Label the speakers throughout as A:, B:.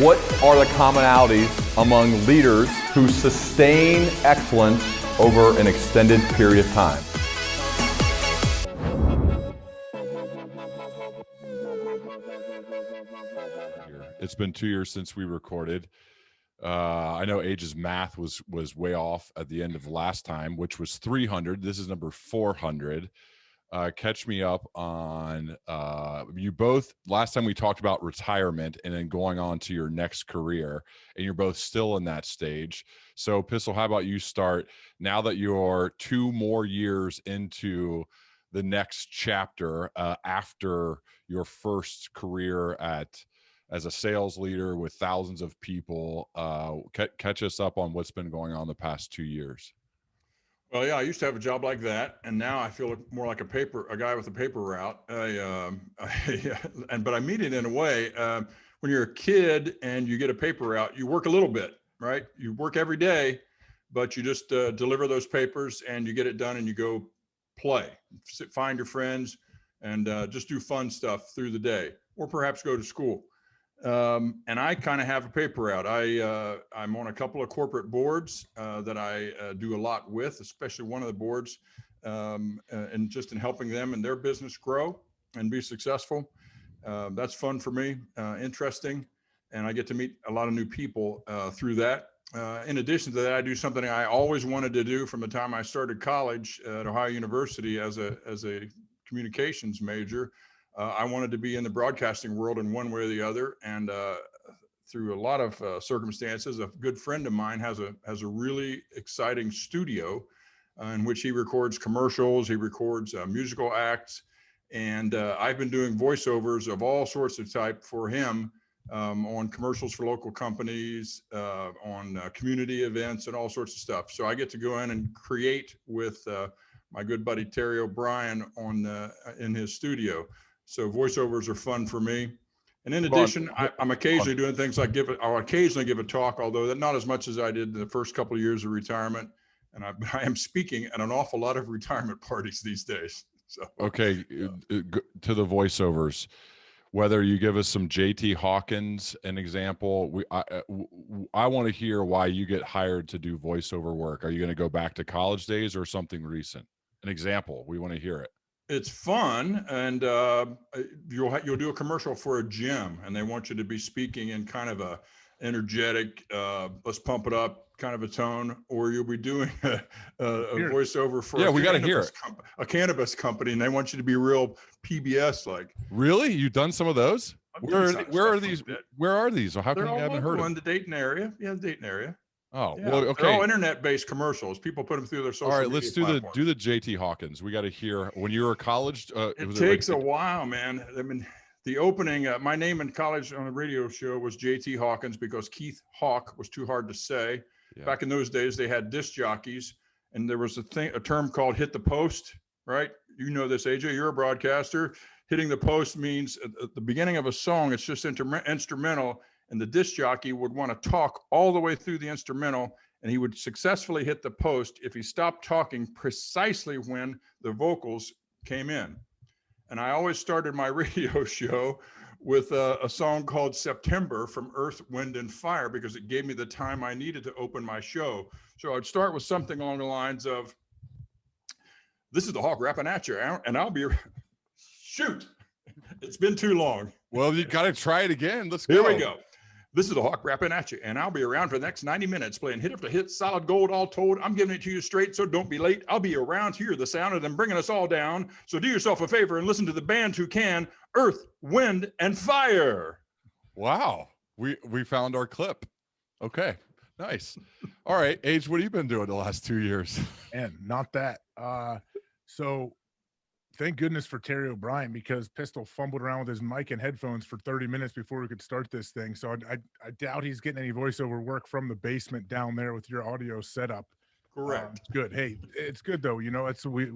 A: What are the commonalities among leaders who sustain excellence over an extended period of time?
B: It's been 2 years since we recorded. I know Age's math was way off at the end of the last time, which was 300. This is number 400. Catch me up on you both. Last time we talked about retirement and then going on to your next career, and you're both still in that stage. So Pistol, how about you start now that you're 2 more years into the next chapter after your first career as a sales leader with thousands of people. Catch us up on what's been going on the past 2 years.
C: Well, yeah, I used to have a job like that, and now I feel more like a guy with a paper route. But I mean it in a way. When you're a kid and you get a paper route, you work a little bit, right? You work every day, but you just deliver those papers and you get it done, and you go play, find your friends, and just do fun stuff through the day, or perhaps go to school. And I kind of have a paper route. I'm on a couple of corporate boards that I do a lot with, especially one of the boards, and just in helping them and their business grow and be successful. That's fun for me, interesting, and I get to meet a lot of new people through that. In addition to that, I do something I always wanted to do from the time I started college at Ohio University as a communications major. I wanted to be in the broadcasting world in one way or the other, and through a lot of circumstances, a good friend of mine has a really exciting studio in which he records commercials, he records musical acts, and I've been doing voiceovers of all sorts of type for him on commercials for local companies, on community events, and all sorts of stuff. So I get to go in and create with my good buddy Terry O'Brien in his studio. So voiceovers are fun for me. And in addition, I'm occasionally doing things like I'll occasionally give a talk, although not as much as I did in the first couple of years of retirement. And I am speaking at an awful lot of retirement parties these days. So
B: okay, to the voiceovers, whether you give us some JT Hawkins, an example, I want to hear why you get hired to do voiceover work. Are you going to go back to college days or something recent? An example, we want to hear it.
C: It's fun, and you'll do a commercial for a gym, and they want you to be speaking in kind of a energetic, let's pump it up kind of a tone, or you'll be doing a voiceover for
B: we got to hear it.
C: A cannabis company, and they want you to be real PBS like.
B: Really, you've done some of those? Where are these?
C: Like
B: Where are these? Or how come
C: you
B: haven't heard of them?
C: In the Dayton area? Yeah, the Dayton area.
B: Oh,
C: yeah.
B: well, okay.
C: They're all internet-based commercials. People put them through their social media.
B: All right, let's do the JT Hawkins. We got to hear when you were college.
C: It takes a while, man. I mean, the opening. My name in college on a radio show was JT Hawkins because Keith Hawk was too hard to say. Yeah. Back in those days, they had disc jockeys, and there was a term called "hit the post." Right? You know this, AJ. You're a broadcaster. Hitting the post means at the beginning of a song, it's just instrumental. And the disc jockey would want to talk all the way through the instrumental, and he would successfully hit the post if he stopped talking precisely when the vocals came in. And I always started my radio show with a song called September from Earth, Wind, and Fire, because it gave me the time I needed to open my show. So I'd start with something along the lines of, "This is the Hawk rapping at you, and I'll be..." Shoot, it's been too long.
B: Well, you got to try it again. Let's go.
C: Here we go. "This is the Hawk rapping at you, and I'll be around for the next 90 minutes playing hit after hit, solid gold all told. I'm giving it to you straight, so don't be late. I'll be around to hear the sound of them bringing us all down. So do yourself a favor and listen to the band who can, Earth, Wind, and Fire."
B: Wow. We found our clip. Okay, nice. All right, Age, what have you been doing the last 2 years?
D: And not that. So thank goodness for Terry O'Brien, because Pistol fumbled around with his mic and headphones for 30 minutes before we could start this thing. So I doubt he's getting any voiceover work from the basement down there with your audio setup.
C: Correct.
D: Good. Hey, it's good though. You know,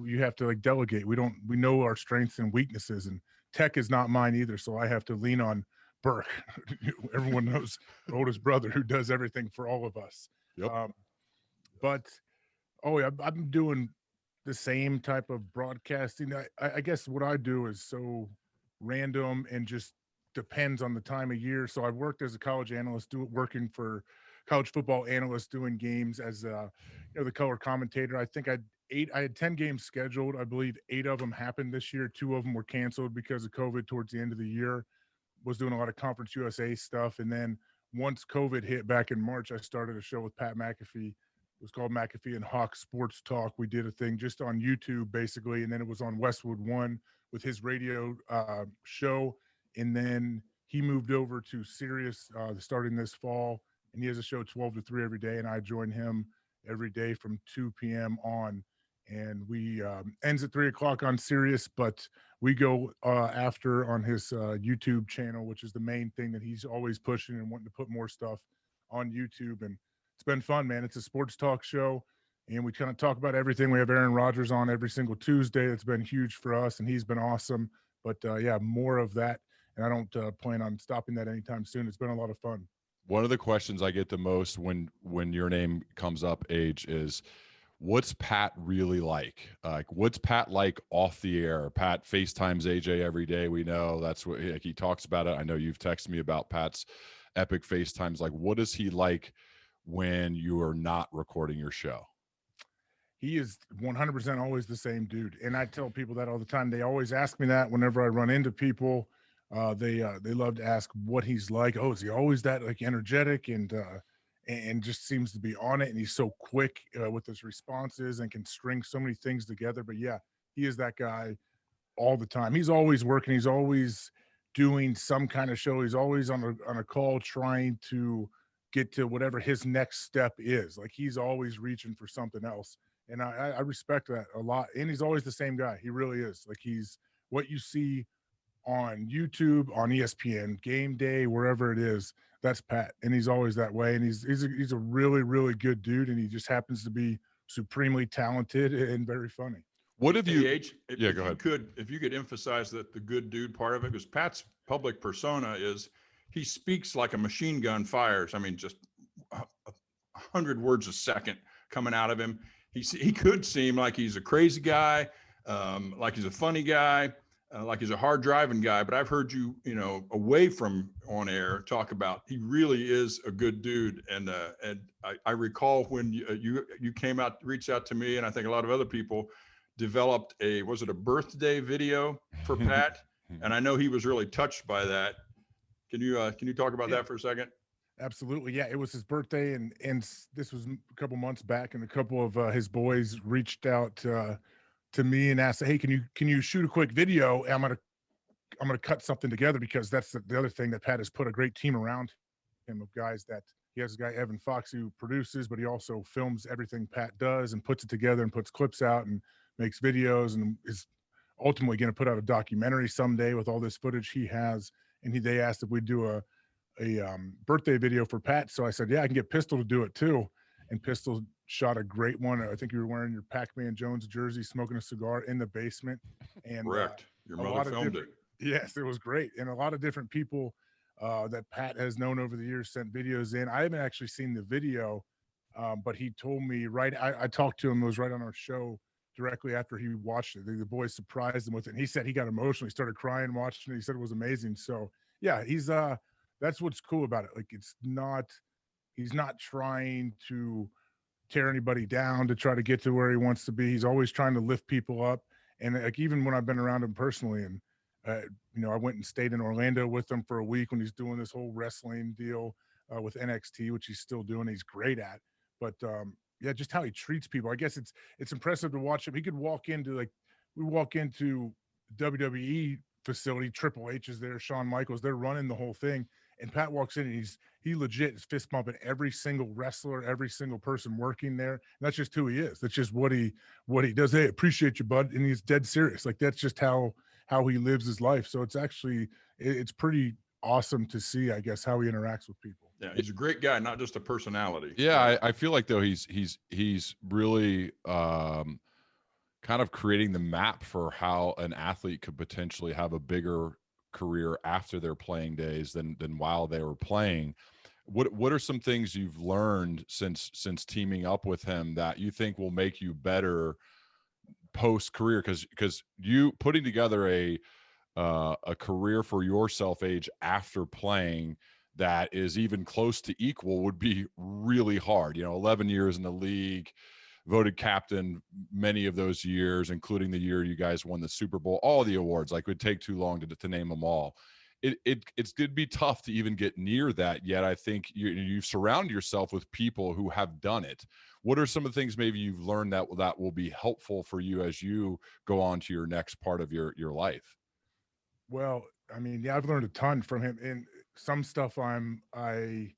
D: you have to like delegate. We know our strengths and weaknesses, and tech is not mine either. So I have to lean on Burke. Everyone knows the oldest brother who does everything for all of us.
B: Yep.
D: I'm doing the same type of broadcasting. I guess what I do is so random and just depends on the time of year. So I've worked as a college analyst, working for college football analysts, doing games as the color commentator. I think I had 10 games scheduled. I believe 8 of them happened this year. 2 of them were canceled because of COVID towards the end of the year. Was doing a lot of Conference USA stuff. And then once COVID hit back in March, I started a show with Pat McAfee. It was called McAfee and Hawk Sports Talk. We did a thing just on YouTube, basically, and then it was on Westwood One with his radio show. And then he moved over to Sirius starting this fall, and he has a show 12 to 3 every day, and I join him every day from 2 p.m. on. And we ends at 3 o'clock on Sirius, but we go after on his YouTube channel, which is the main thing that he's always pushing and wanting to put more stuff on YouTube. And it's been fun, man. It's a sports talk show, and we kind of talk about everything. We have Aaron Rodgers on every single Tuesday. It's been huge for us, and he's been awesome. But yeah, more of that, and I don't plan on stopping that anytime soon. It's been a lot of fun.
B: One of the questions I get the most when your name comes up, Age, is what's Pat really like? What's Pat like off the air? Pat FaceTimes AJ every day. We know that's what he talks about it. I know you've texted me about Pat's epic FaceTimes. Like, what is he like when you are not recording your show?
D: He is 100% always the same dude. And I tell people that all the time. They always ask me that whenever I run into people. They love to ask what he's like. Oh, is he always that like energetic and just seems to be on it? And he's so quick with his responses and can string so many things together. But yeah, he is that guy all the time. He's always working. He's always doing some kind of show. He's always on a call trying to get to whatever his next step is. Like, he's always reaching for something else. And I respect that a lot. And he's always the same guy. He really is. Like, he's what you see on YouTube, on ESPN, Game Day, wherever it is, that's Pat. And he's always that way. And he's a really, really good dude. And he just happens to be supremely talented and very funny.
B: What have you?
C: Go
B: ahead.
C: If you could emphasize that the good dude part of it, because Pat's public persona is he speaks like a machine gun fires. I mean, just 100 words a second coming out of him. He could seem like he's a crazy guy, like he's a funny guy, like he's a hard driving guy. But I've heard you away from on air talk about he really is a good dude. And I recall when you came out, reached out to me, and I think a lot of other people developed was it a birthday video for Pat? And I know he was really touched by that. Can you talk about that for a second?
D: Absolutely. Yeah. It was his birthday, and this was a couple months back, and a couple of his boys reached out to me and asked, hey, can you shoot a quick video? I'm going to cut something together, because that's the other thing that Pat has put a great team around him of guys that he has a guy, Evan Fox, who produces, but he also films everything Pat does and puts it together and puts clips out and makes videos, and is ultimately going to put out a documentary someday with all this footage he has. And they asked if we'd do a birthday video for Pat. So I said, yeah, I can get Pistol to do it too. And Pistol shot a great one. I think you were wearing your Pac-Man Jones jersey, smoking a cigar in the basement. And
C: correct. Your mother filmed it.
D: Yes, it was great. And a lot of different people that Pat has known over the years sent videos in. I haven't actually seen the video, but he told me I talked to him. It was right on our show directly after he watched it. The boys surprised him with it. And he said he got emotional. He started crying watching it. He said it was amazing. So yeah, he's that's what's cool about it. Like, he's not trying to tear anybody down to try to get to where he wants to be. He's always trying to lift people up. And like, even when I've been around him personally, and I went and stayed in Orlando with him for a week when he's doing this whole wrestling deal with NXT, which he's still doing. He's great at, but yeah, just how he treats people. I guess it's impressive to watch him. He could walk into we walk into WWE facility, Triple H is there, Shawn Michaels, they're running the whole thing. And Pat walks in and he legit is fist bumping every single wrestler, every single person working there. And that's just who he is. That's just what he does. Hey, appreciate you, bud. And he's dead serious. Like, that's just how he lives his life. So it's pretty awesome to see, I guess, how he interacts with people.
C: Yeah, he's a great guy, not just a personality.
B: Yeah, I feel like though he's really kind of creating the map for how an athlete could potentially have a bigger career after their playing days than while they were playing. What are some things you've learned since teaming up with him that you think will make you better post career? Because you putting together a career for yourself, Age, after playing that is even close to equal would be really hard. 11 years in the league, voted captain many of those years, including the year you guys won the Super Bowl, all the awards. Like, it would take too long to name them all. It's going to be tough to even get near that, yet I think you've surrounded yourself with people who have done it. What are some of the things maybe you've learned that will be helpful for you as you go on to your next part of your life?
D: Well, I mean, yeah, I've learned a ton from him, and some stuff I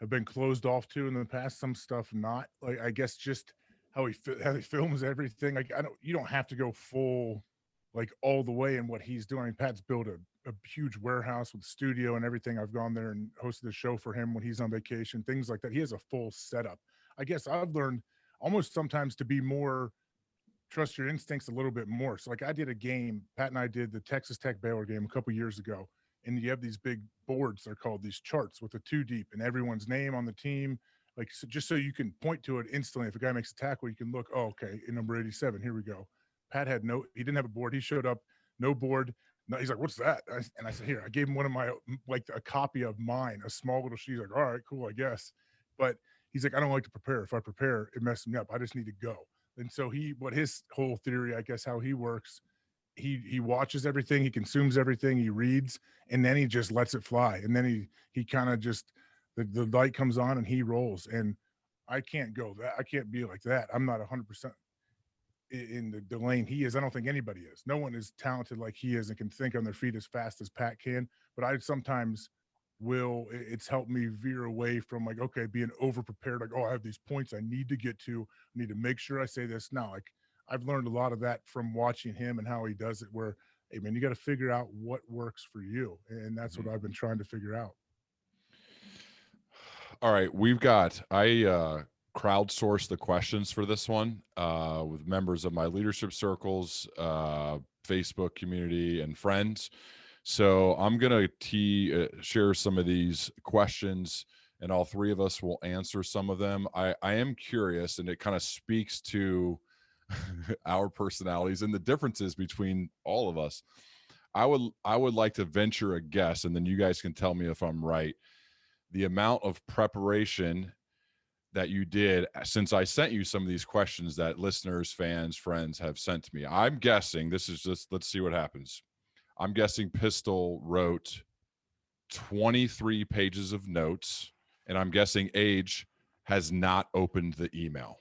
D: have been closed off to in the past, some stuff not. Like, I guess just how he films everything. Like, you don't have to go full, like, all the way in what he's doing. I mean, Pat's built a huge warehouse with studio and everything. I've gone there and hosted a show for him when he's on vacation, things like that. He has a full setup. I guess I've learned almost sometimes to be more trust your instincts a little bit more. So, like, I did a game, Pat and I did the Texas Tech Baylor game a couple years ago, and you have these big boards, they're called these charts with a 2 deep and everyone's name on the team, like, so just so you can point to it instantly. If a guy makes a tackle, you can look, oh, okay, in number 87, here we go. Pat had he didn't have a board. He showed up, no board. No, he's like, what's that? And I said, here, I gave him one of my, like, a copy of mine, a small little sheet. He's like, all right, cool, I guess. But he's like, I don't like to prepare. If I prepare, it messes me up. I just need to go. And so what his whole theory, I guess, how he works, he watches everything, he consumes everything, he reads, and then he just lets it fly. And then he kind of just, the light comes on and he rolls. And I can't go that. I can't be like that. I'm not 100% in the lane he is. I don't think anybody is. No one is talented like he is and can think on their feet as fast as Pat can. But I sometimes it's helped me veer away from, like, okay, being over prepared, like, oh, I have these points I need to get to, I need to make sure I say this. Now, like, I've learned a lot of that from watching him and how he does it, where, hey man, you got to figure out what works for you. And that's what I've been trying to figure out.
B: All right, I crowdsourced the questions for this one with members of my leadership circles, Facebook community, and friends. So I'm going to share some of these questions, and all three of us will answer some of them. I am curious, and it kind of speaks to our personalities and the differences between all of us. I would like to venture a guess, and then you guys can tell me if I'm right. The amount of preparation that you did since I sent you some of these questions that listeners, fans, friends have sent to me. I'm guessing, this is just, let's see what happens. I'm guessing Pistol wrote 23 pages of notes, and I'm guessing Age has not opened the email.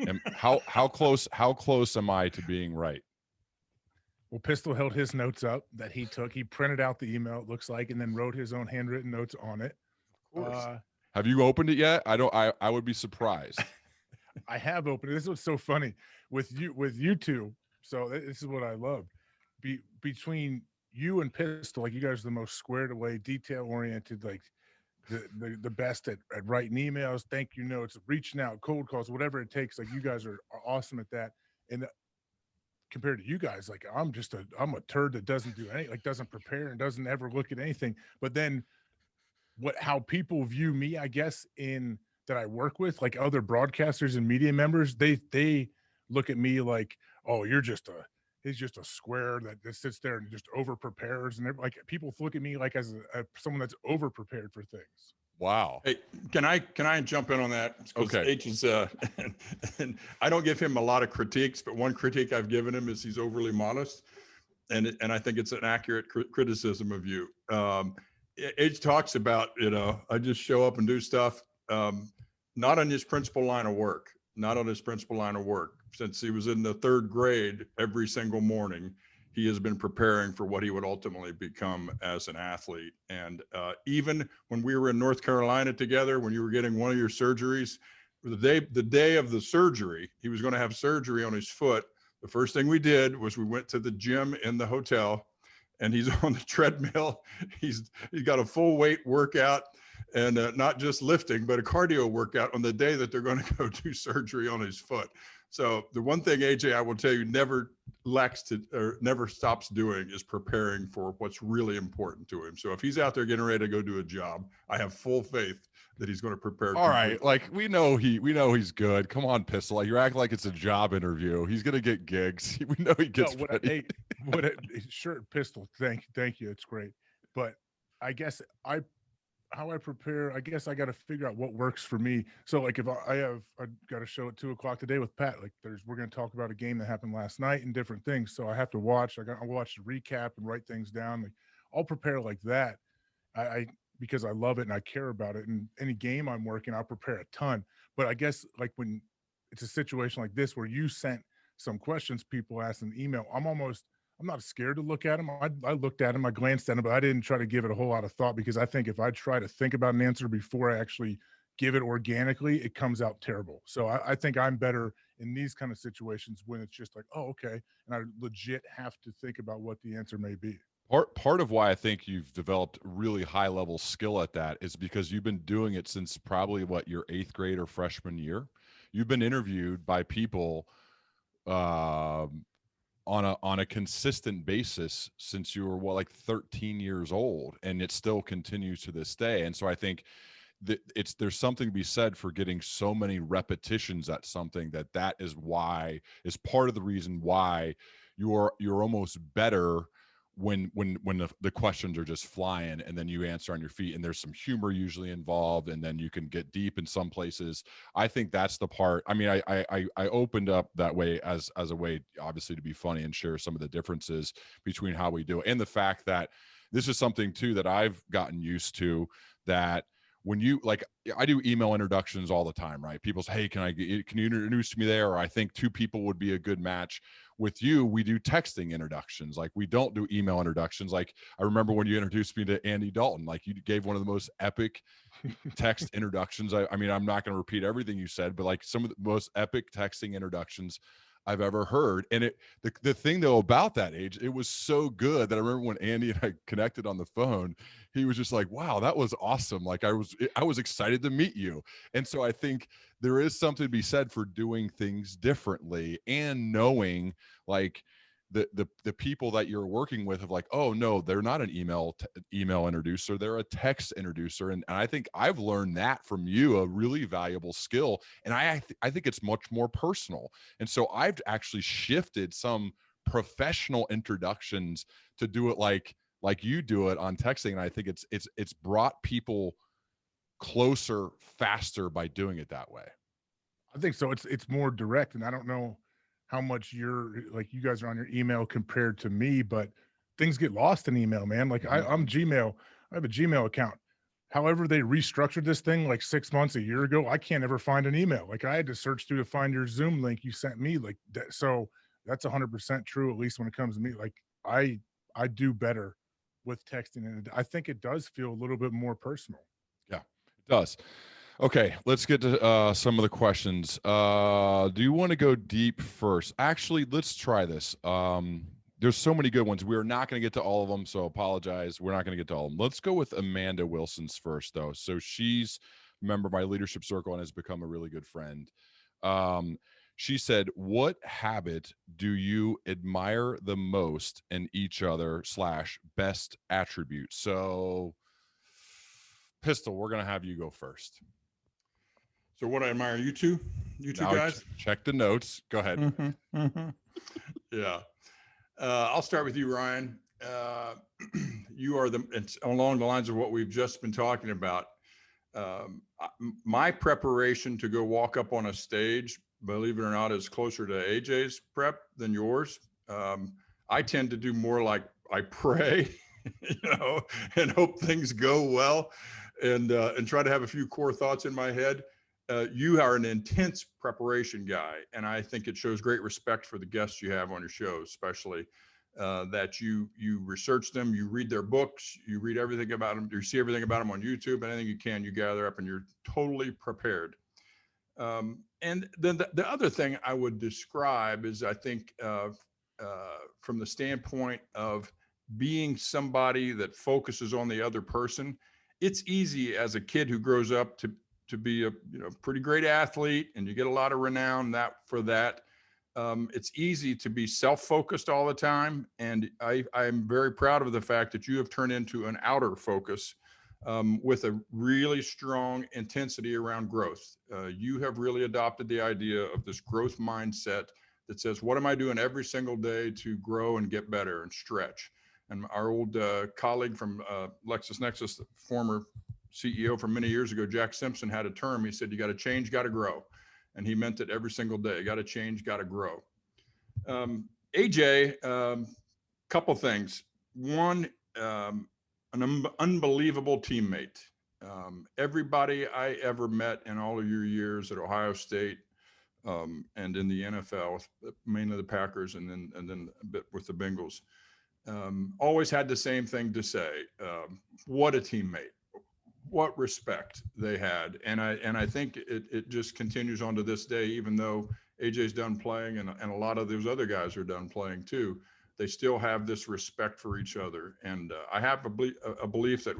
B: And how close am I to being right?
D: Well, Pistol held his notes up that he took. He printed out the email, it looks like, and then wrote his own handwritten notes on it.
C: Of course.
B: Have you opened it yet? I would be surprised.
D: I have opened it. This was so funny with you two. So this is what I love. Between you and Pistol, like, you guys are the most squared away, detail oriented, like the best at writing emails, thank you notes, reaching out, cold calls, whatever it takes. Like, you guys are awesome at that. And compared to you guys, like, I'm a turd that doesn't do anything, like, doesn't prepare and doesn't ever look at anything. But then how people view me, I guess, that I work with, like other broadcasters and media members, they look at me like, oh, he's just a square that sits there and just over prepares. And like, people look at me like as someone that's over prepared for things.
B: Wow.
C: Hey, can I jump in on that?
B: Okay.
C: H is, and I don't give him a lot of critiques, but one critique I've given him is he's overly modest, and I think it's an accurate criticism of you. H talks about, I just show up and do stuff, not on his principal line of work. Since he was in the 3rd grade, every single morning, he has been preparing for what he would ultimately become as an athlete. And even when we were in North Carolina together, when you were getting one of your surgeries, the day of the surgery, he was going to have surgery on his foot. The first thing we did was we went to the gym in the hotel, and he's on the treadmill. He's got a full weight workout, and not just lifting, but a cardio workout on the day that they're going to go do surgery on his foot. So the one thing, AJ, I will tell you never stops doing is preparing for what's really important to him. So if he's out there getting ready to go do a job, I have full faith that he's going to prepare.
B: All right, like we know he's good. Come on, Pistol. Like, you're acting like it's a job interview. He's gonna get gigs. We know he gets ready.
D: Sure, Pistol. Thank you. It's great. But I guess how I prepare, I guess I got to figure out what works for me. So like if I got a show at 2:00 today with Pat, like we're going to talk about a game that happened last night and different things. So I have to watch, I watch the recap and write things down. Like I'll prepare like that. I because I love it and I care about it. And any game I'm working, I'll prepare a ton. But I guess like when it's a situation like this, where you sent some questions people asked in the email, I'm not scared to look at them. I looked at them, I glanced at them, but I didn't try to give it a whole lot of thought, because I think if I try to think about an answer before I actually give it organically, it comes out terrible. So I think I'm better in these kind of situations when it's just like, oh, okay. And I legit have to think about what the answer may be.
B: Part of why I think you've developed really high level skill at that is because you've been doing it since probably your 8th grade or freshman year. You've been interviewed by people on a consistent basis since you were like 13 years old, and it still continues to this day. And so I think that there's something to be said for getting so many repetitions at something that is part of the reason why you're almost better when the questions are just flying and then you answer on your feet, and there's some humor usually involved, and then you can get deep in some places. I think that's the part. I mean, I opened up that way as a way, obviously, to be funny and share some of the differences between how we do it, and the fact that this is something too that I've gotten used to, that when you, like, I do email introductions all the time, right? People say, hey, can you introduce me there? Or I think 2 people would be a good match. With you, we do texting introductions. Like, we don't do email introductions. Like, I remember when you introduced me to Andy Dalton, like, you gave one of the most epic text introductions. I mean, I'm not going to repeat everything you said, but like some of the most epic texting introductions I've ever heard. And the thing though about that age, it was so good that I remember when Andy and I connected on the phone, he was just like, wow, that was awesome. Like I was excited to meet you. And so I think there is something to be said for doing things differently and knowing, like, the people that you're working with, of like, oh no, they're not an email introducer, they're a text introducer. And I think I've learned that from you, a really valuable skill. And I think it's much more personal. And so I've actually shifted some professional introductions to do it like you do it on texting. And I think it's brought people closer faster by doing it that way.
D: I think so. It's more direct, and I don't know how much you guys are on your email compared to me, but things get lost in email, man. Like I'm Gmail. I have a Gmail account. However, they restructured this thing like 6 months, a year ago. I can't ever find an email. Like I had to search through to find your Zoom link you sent me. Like that. So that's 100% true, at least when it comes to me. Like I do better with texting, and I think it does feel a little bit more personal.
B: Yeah, it does. Okay, let's get to some of the questions. Do you want to go deep first? Actually, let's try this. There's so many good ones. We're not going to get to all of them, so apologize. We're not going to get to all of them. Let's go with Amanda Wilson's first, though. So she's a member of my leadership circle and has become a really good friend. She said, what habit do you admire the most in each other / best attribute? So, Pistol, we're going to have you go first.
C: So what I admire, you two guys?
B: Check the notes. Go ahead.
C: Yeah. I'll start with you, Ryan. You are it's along the lines of what we've just been talking about. My preparation to go walk up on a stage, believe it or not, is closer to AJ's prep than yours. I tend to do more like I pray, and hope things go well, and try to have a few core thoughts in my head. You are an intense preparation guy, and I think it shows great respect for the guests you have on your show, especially that you research them, you read their books, you read everything about them, you see everything about them on YouTube, anything you can, you gather up, and you're totally prepared. And then the other thing I would describe is, I think from the standpoint of being somebody that focuses on the other person, it's easy as a kid who grows up to to be a pretty great athlete, and you get a lot of renown for that. It's easy to be self-focused all the time, and I'm very proud of the fact that you have turned into an outer focus with a really strong intensity around growth. You have really adopted the idea of this growth mindset that says, what am I doing every single day to grow and get better and stretch? And our old colleague from LexisNexis, the former CEO from many years ago, Jack Simpson, had a term. He said, you got to change, got to grow. And he meant it every single day. Got to change, got to grow. AJ, couple things. One, an unbelievable teammate. Everybody I ever met in all of your years at Ohio State and in the NFL, mainly the Packers and then a bit with the Bengals, always had the same thing to say. What a teammate. What respect they had. And I think it just continues on to this day, even though AJ's done playing and a lot of those other guys are done playing too. They still have this respect for each other. And I have a belief that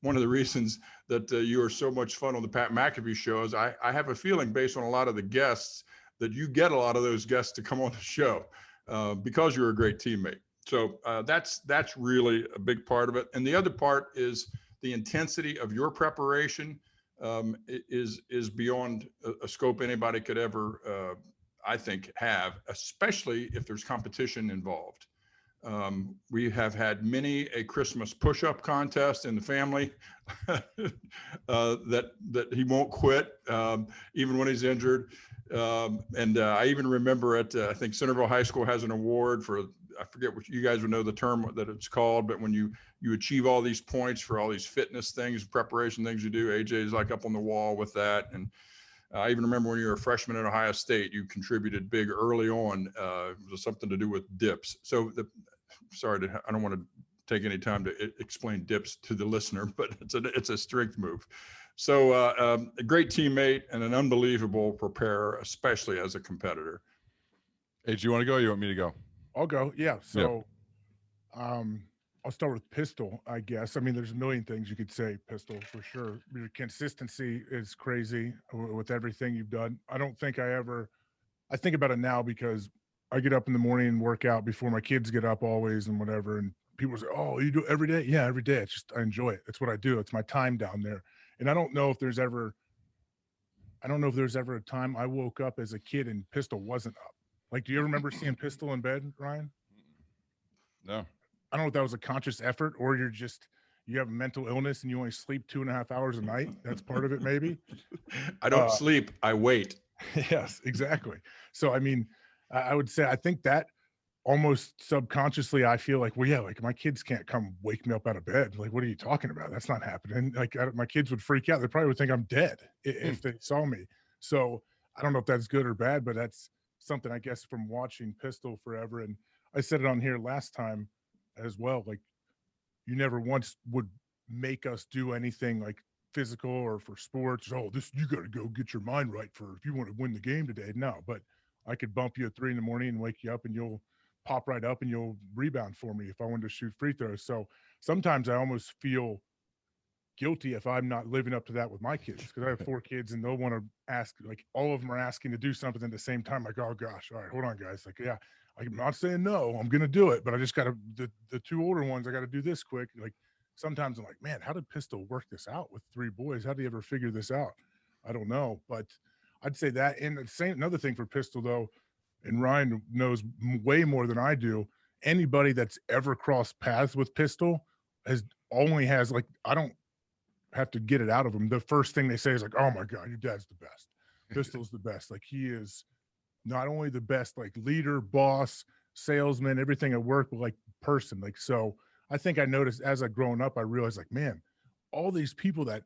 C: one of the reasons that you are so much fun on the Pat McAfee Show is I have a feeling, based on a lot of the guests, that you get a lot of those guests to come on the show because you're a great teammate. So that's really a big part of it. And the other part is the intensity of your preparation is beyond a scope anybody could ever, I think, have, especially if there's competition involved. We have had many a Christmas push-up contest in the family that he won't quit even when he's injured. And I even remember I think Centerville High School has an award for, I forget what you guys would know the term that it's called, but when you achieve all these points for all these fitness things, preparation things you do, AJ is like up on the wall with that. And I even remember when you were a freshman at Ohio State, you contributed big early on. It was something to do with dips. So I don't want to take any time to explain dips to the listener, but it's a strength move. So a great teammate and an unbelievable preparer, especially as a competitor.
B: Hey, do you want to go or you want me to go?
D: I'll go. Yeah. So I'll start with Pistol, I guess. I mean, there's a million things you could say, Pistol, for sure. Your consistency is crazy with everything you've done. I don't think I think about it now because I get up in the morning and work out before my kids get up always and whatever. And people say, oh, you do it every day? Yeah, every day. It's just, I enjoy it. It's what I do. It's my time down there. And I don't know if there's ever a time I woke up as a kid and Pistol wasn't up. Like, do you ever remember seeing Pistol in bed, Ryan?
B: No.
D: I don't know if that was a conscious effort or you have a mental illness and you only sleep 2.5 hours a night. That's part of it, maybe.
C: I don't sleep. I wait.
D: Yes, exactly. So, I mean, I would say, I think that almost subconsciously, I feel like, well, yeah, like my kids can't come wake me up out of bed. Like, what are you talking about? That's not happening. Like my kids would freak out. They probably would think I'm dead if they saw me. So I don't know if that's good or bad, but that's something, I guess, from watching Pistol forever. And I said it on here last time as well. Like, you never once would make us do anything like physical or for sports. Oh, you got to go get your mind right if you want to win the game today. No, but I could bump you at 3 a.m. and wake you up and you'll pop right up and you'll rebound for me if I wanted to shoot free throws. So sometimes I almost feel guilty if I'm not living up to that with my kids, because I have 4 kids and they'll want to ask, like, all of them are asking to do something at the same time. Like, oh gosh, all right, hold on guys. Like, yeah, I'm not saying no, I'm going to do it, but I just got to, the 2 older ones, I got to do this quick. Like, sometimes I'm like, man, how did Pistol work this out with 3 boys? How did he ever figure this out? I don't know, but I'd say that. And the same, another thing for Pistol though, and Ryan knows way more than I do, anybody that's ever crossed paths with Pistol has like, I don't have to get it out of them. The first thing they say is like, oh my God, your dad's the best. Pistol's the best. Like, he is not only the best, like, leader, boss, salesman, everything at work, but like person. Like, so I think I noticed as I grown up, I realized, like, man, all these people that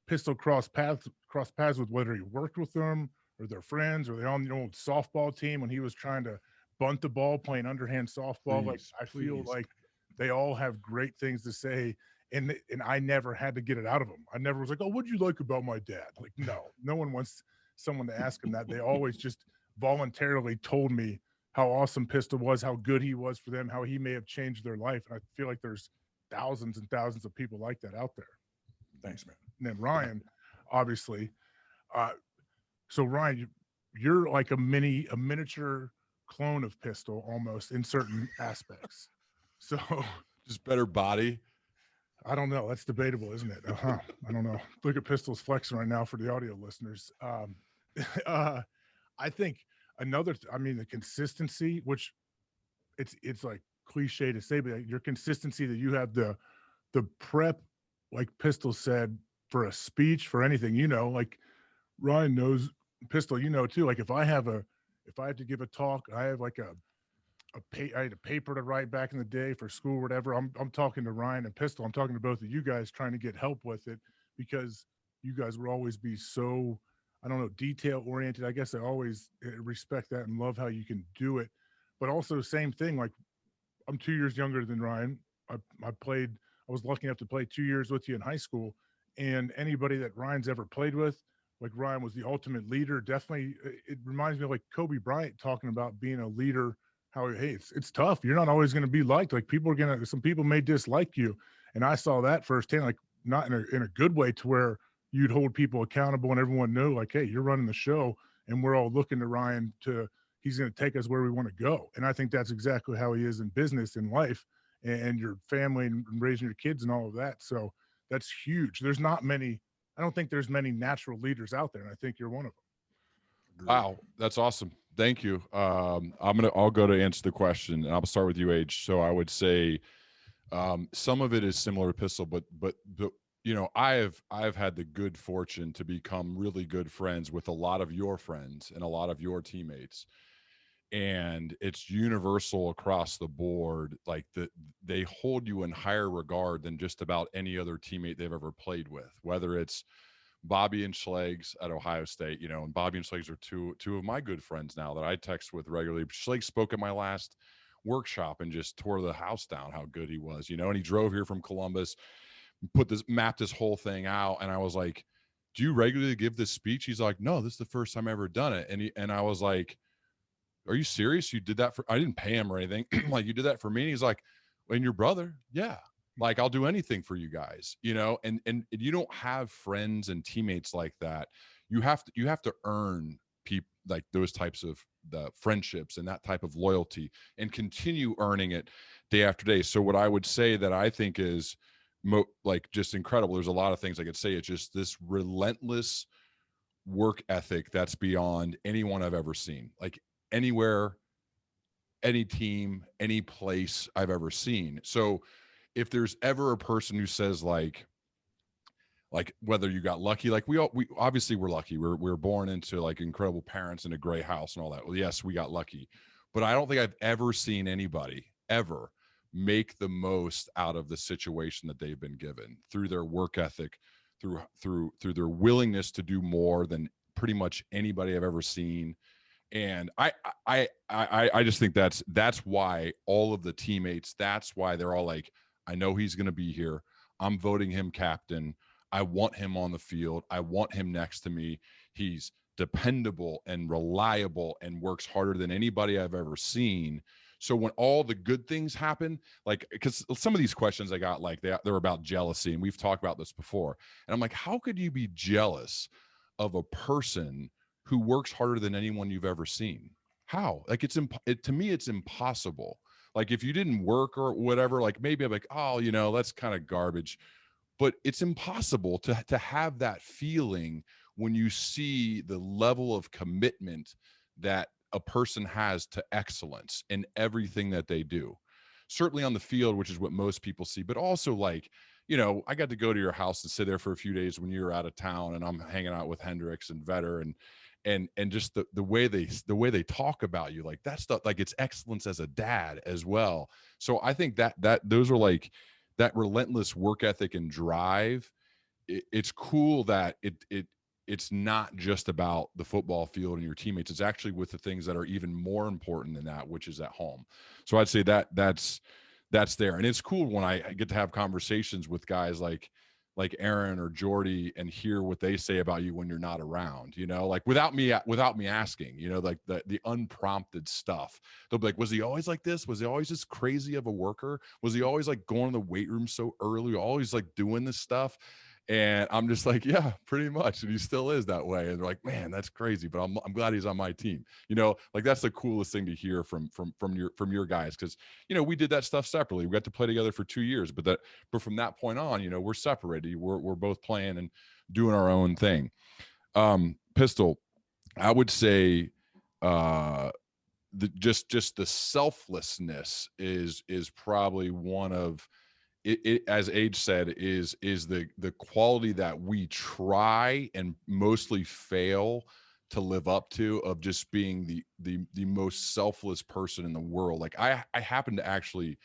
D: Pistol cross paths with, whether he worked with them or they're friends or they're on the old softball team when he was trying to bunt the ball, playing underhand softball. I feel like they all have great things to say. And I never had to get it out of them. I never was like, oh, what'd you like about my dad? Like, no one wants someone to ask him that. They always just voluntarily told me how awesome Pistol was, how good he was for them, how he may have changed their life. And I feel like there's thousands and thousands of people like that out there.
C: Thanks, man.
D: And then Ryan, obviously, So Ryan, you're like a miniature clone of Pistol almost in certain aspects. So
B: Just better body.
D: I don't know. That's debatable, isn't it? I don't know. Look at Pistol's flexing right now for the audio listeners. Uh, I think I mean, the consistency, which it's like cliche to say, but your consistency that you have the prep, like Pistol said, for a speech, for anything, like Ryan knows, Pistol, too. Like if I have to give a talk, I have like I had a paper to write back in the day for school, or whatever. I'm talking to Ryan and Pistol. I'm talking to both of you guys, trying to get help with it, because you guys will always be so, I don't know, detail oriented. I guess I always respect that and love how you can do it. But also, same thing. Like, I'm 2 years younger than Ryan. I was lucky enough to play 2 years with you in high school, and anybody that Ryan's ever played with, like Ryan was the ultimate leader. Definitely, it reminds me of like Kobe Bryant talking about being a leader. How, hey, it's tough. You're not always going to be liked. Like, some people may dislike you, and I saw that firsthand. Like, not in a good way, to where you'd hold people accountable and everyone knew, like, hey, you're running the show, and we're all looking to Ryan to, he's going to take us where we want to go. And I think that's exactly how he is in business, in life, and your family, and raising your kids and all of that. So that's huge. I don't think there's many natural leaders out there, and I think you're one of them.
B: Wow, that's awesome. Thank you. I'll go to answer the question, and I'll start with you, Age. So I would say some of it is similar to Pistol, but I've had the good fortune to become really good friends with a lot of your friends and a lot of your teammates. And it's universal across the board. Like, they hold you in higher regard than just about any other teammate they've ever played with, whether it's Bobby and Schlegs at Ohio State, and Bobby and Schlegs are two of my good friends now that I text with regularly. Schlegs spoke at my last workshop and just tore the house down how good he was, and he drove here from Columbus, mapped this whole thing out. And I was like, do you regularly give this speech? He's like, no, this is the first time I've ever done it. And I was like, are you serious? You did that I didn't pay him or anything. Like, you did that for me? And he's like, well, and your brother? Yeah. Like, I'll do anything for you guys, and you don't have friends and teammates like that. You have to earn people like those types of the friendships and that type of loyalty, and continue earning it day after day. So what I would say that I think is like just incredible, there's a lot of things I could say. It's just this relentless work ethic that's beyond anyone I've ever seen. Like, anywhere, any team, any place I've ever seen. So if there's ever a person who says like whether you got lucky, like we obviously we're lucky. We're born into like incredible parents in a great house and all that. Well, yes, we got lucky, but I don't think I've ever seen anybody ever make the most out of the situation that they've been given through their work ethic, through their willingness to do more than pretty much anybody I've ever seen. And I just think that's why all of the teammates, that's why they're all like, I know he's going to be here. I'm voting him captain. I want him on the field. I want him next to me. He's dependable and reliable and works harder than anybody I've ever seen. So when all the good things happen, like, because some of these questions I got, like they're about jealousy, and we've talked about this before. And I'm like, how could you be jealous of a person who works harder than anyone you've ever seen? How? Like, to me, it's impossible. Like, if you didn't work or whatever, like maybe I'm like, oh, that's kind of garbage. But it's impossible to have that feeling when you see the level of commitment that a person has to excellence in everything that they do. Certainly on the field, which is what most people see, but also like, I got to go to your house and sit there for a few days when you were out of town, and I'm hanging out with Hendricks and Vetter and just the way they talk about you, like that stuff, like it's excellence as a dad as well. So I think that those are like that relentless work ethic and drive. It's cool that it's not just about the football field and your teammates. It's actually with the things that are even more important than that, which is at home. So I'd say that's there. And it's cool when I get to have conversations with guys like Aaron or Jordy and hear what they say about you when you're not around, like without me asking, like the unprompted stuff. They'll be like, was he always like this? Was he always this crazy of a worker? Was he always like going to the weight room so early, always like doing this stuff? And I'm just like, yeah, pretty much. And he still is that way. And they're like, man, that's crazy. But I'm glad he's on my team. You know, like that's the coolest thing to hear from your guys. Cause you know, we did that stuff separately. We got to play together for 2 years, but from that point on, you know, we're separated. We're both playing and doing our own thing. Pistol, I would say, just the selflessness is probably one of it, as Age said, is the quality that we try and mostly fail to live up to, of just being the most selfless person in the world. Like I happen to actually,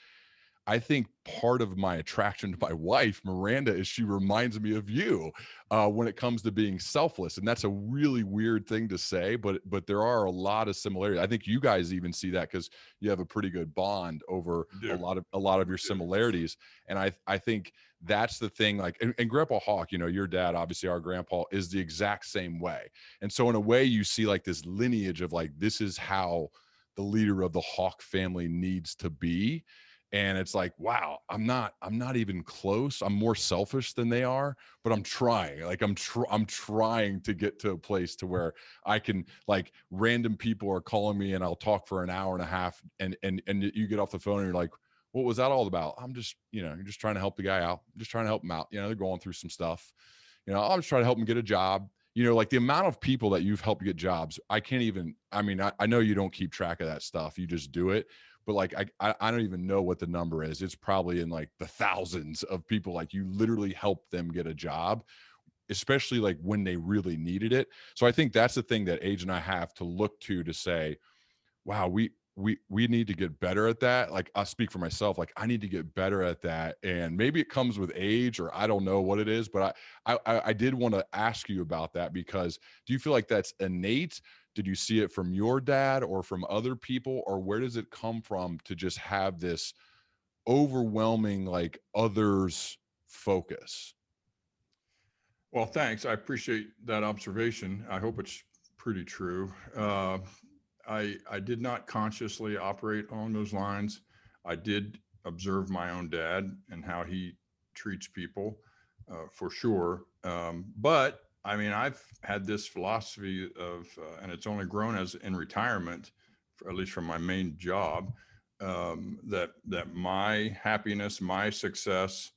B: I think part of my attraction to my wife, Miranda, is she reminds me of you when it comes to being selfless. And that's a really weird thing to say, but there are a lot of similarities. I think you guys even see that because you have a pretty good bond over a lot of your similarities. And I think that's the thing. Like, and Grandpa Hawk, you know, your dad, obviously our grandpa, is the exact same way. And so in a way, you see like this lineage of like, this is how the leader of the Hawk family needs to be. And it's like, wow, I'm not even close. I'm more selfish than they are, but I'm trying. Like I'm trying to get to a place to where I can, like, random people are calling me and I'll talk for an hour and a half, and you get off the phone and you're like, what was that all about? I'm just, you know, you're just trying to help the guy out. I'm just trying to help him out. You know, they're going through some stuff. You know, I'm just trying to help him get a job. You know, like the amount of people that you've helped get jobs, I can't even, I mean, I know you don't keep track of that stuff. You just do it. But like, I don't even know what the number is. It's probably in like the thousands of people. Like you literally help them get a job, especially like when they really needed it. So I think that's the thing that Age and I have to look to say, wow, we need to get better at that. Like I'll speak for myself. Like I need to get better at that. And maybe it comes with age, or I don't know what it is, but I did want to ask you about that, because do you feel like that's innate? Did you see it from your dad or from other people, or where does it come from to just have this overwhelming, like, others focus?
C: Well, thanks. I appreciate that observation. I hope it's pretty true. I did not consciously operate along those lines. I did observe my own dad and how he treats people, for sure. But I mean, I've had this philosophy of, and it's only grown as in retirement, at least from my main job, that my happiness, my success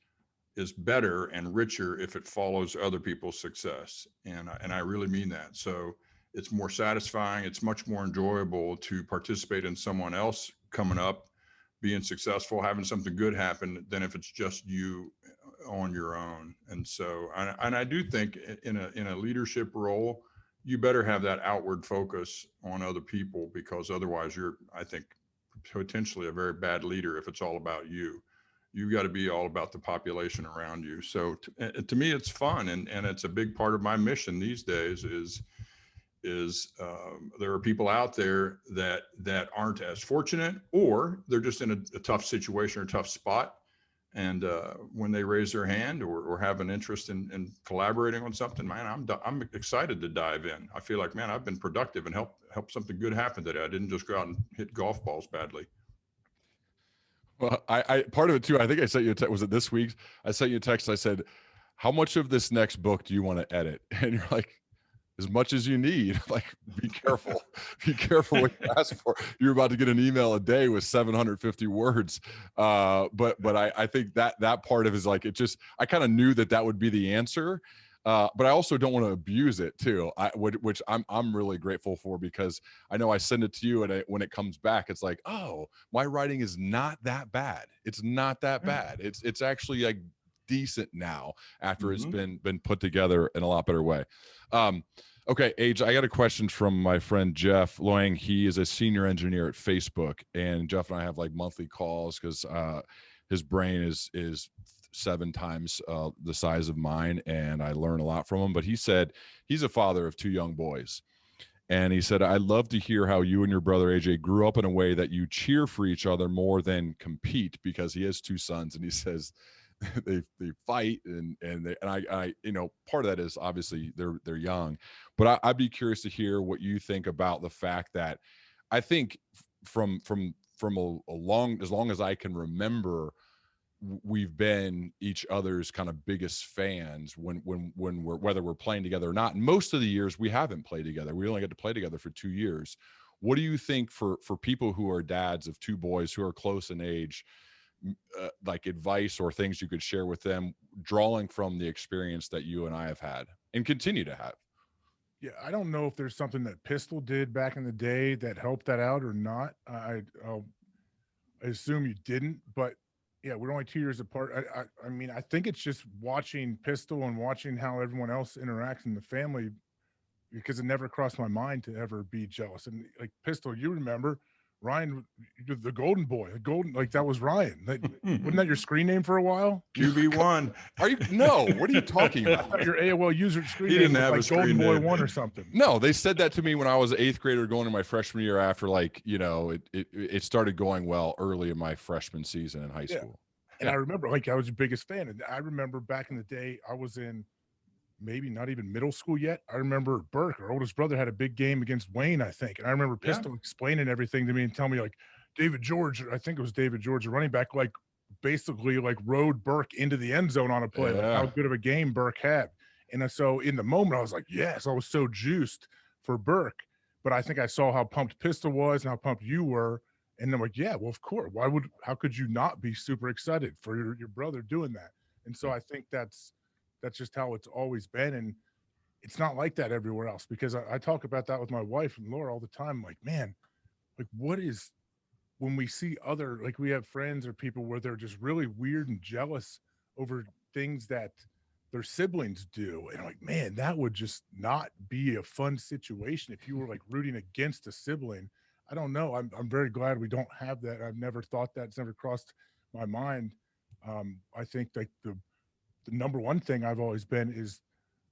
C: is better and richer if it follows other people's success. And I really mean that. So it's more satisfying. It's much more enjoyable to participate in someone else coming up, being successful, having something good happen, than if it's just you on your own. And so, and I do think in a leadership role, you better have that outward focus on other people, because otherwise you're, I think, potentially a very bad leader if it's all about you. You've got to be all about the population around you. So to me, it's fun. And it's a big part of my mission these days is there are people out there that aren't as fortunate, or they're just in a tough situation or tough spot. And when they raise their hand or have an interest in collaborating on something, man, I'm excited to dive in. I feel like, man, I've been productive and help something good happen today. I didn't just go out and hit golf balls badly.
B: Well, I part of it too, I think I sent you a text. Was it this week? I sent you a text. I said, how much of this next book do you want to edit? And you're like, as much as you need. Like, be careful. Be careful what you ask for. You're about to get an email a day with 750 words. But I think that part of it is like, it just, I kind of knew that would be the answer. But I also don't want to abuse it too, which I'm really grateful for, because I know I send it to you, and when it comes back, it's like, oh, my writing is not that bad. It's not that bad. It's actually like decent now after it's been put together in a lot better way. Okay, Age, I got a question from my friend Jeff Loang. He is a senior engineer at Facebook, and Jeff and I have like monthly calls because his brain is 7 times the size of mine, and I learn a lot from him. But he said he's a father of 2 young boys, and he said, I'd love to hear how you and your brother AJ grew up in a way that you cheer for each other more than compete, because he has 2 sons, and he says they fight and I you know, part of that is obviously they're young, but I'd be curious to hear what you think about the fact that I think from as long as I can remember, we've been each other's kind of biggest fans when we're, whether we're playing together or not. And most of the years we haven't played together. We only got to play together for 2 years. What do you think for people who are dads of 2 boys who are close in age, like advice or things you could share with them, drawing from the experience that you and I have had and continue to have?
D: Yeah, I don't know if there's something that Pistol did back in the day that helped that out or not. I assume you didn't, but yeah, we're only 2 years apart. I mean, I think it's just watching Pistol and watching how everyone else interacts in the family, because it never crossed my mind to ever be jealous. And like Pistol, you remember Ryan, the golden boy, the golden, like that was Ryan. Wasn't that your screen name for a while?
C: QB1.
B: Are you? No. What are you talking
D: I
B: about?
D: thought your AOL user screen
C: He
D: name
C: didn't
D: was
C: have a
D: like
C: screen
D: Golden Boy
C: name.
D: 1 or something.
B: No, they said that to me when I was an 8th grader going to my freshman year after, like, you know, it started going well early in my freshman season in high school.
D: And I remember, like, I was your biggest fan. And I remember back in the day, I was in maybe not even middle school yet. I remember Burke, our oldest brother, had a big game against Wayne, I think. And I remember Pistol explaining everything to me and telling me, like, David George, I think it was David George, a running back, like basically like rode Burke into the end zone on a play, like how good of a game Burke had. And so in the moment, I was like, yes, I was so juiced for Burke. But I think I saw how pumped Pistol was and how pumped you were. And I'm like, yeah, well, of course. How could you not be super excited for your brother doing that? And so I think that's just how it's always been. And it's not like that everywhere else, because I talk about that with my wife and Laura all the time. Like, man, like when we see other, like we have friends or people where they're just really weird and jealous over things that their siblings do. And I'm like, man, that would just not be a fun situation if you were like rooting against a sibling. I don't know. I'm very glad we don't have that. I've never thought that. It's never crossed my mind. I think like the number one thing I've always been is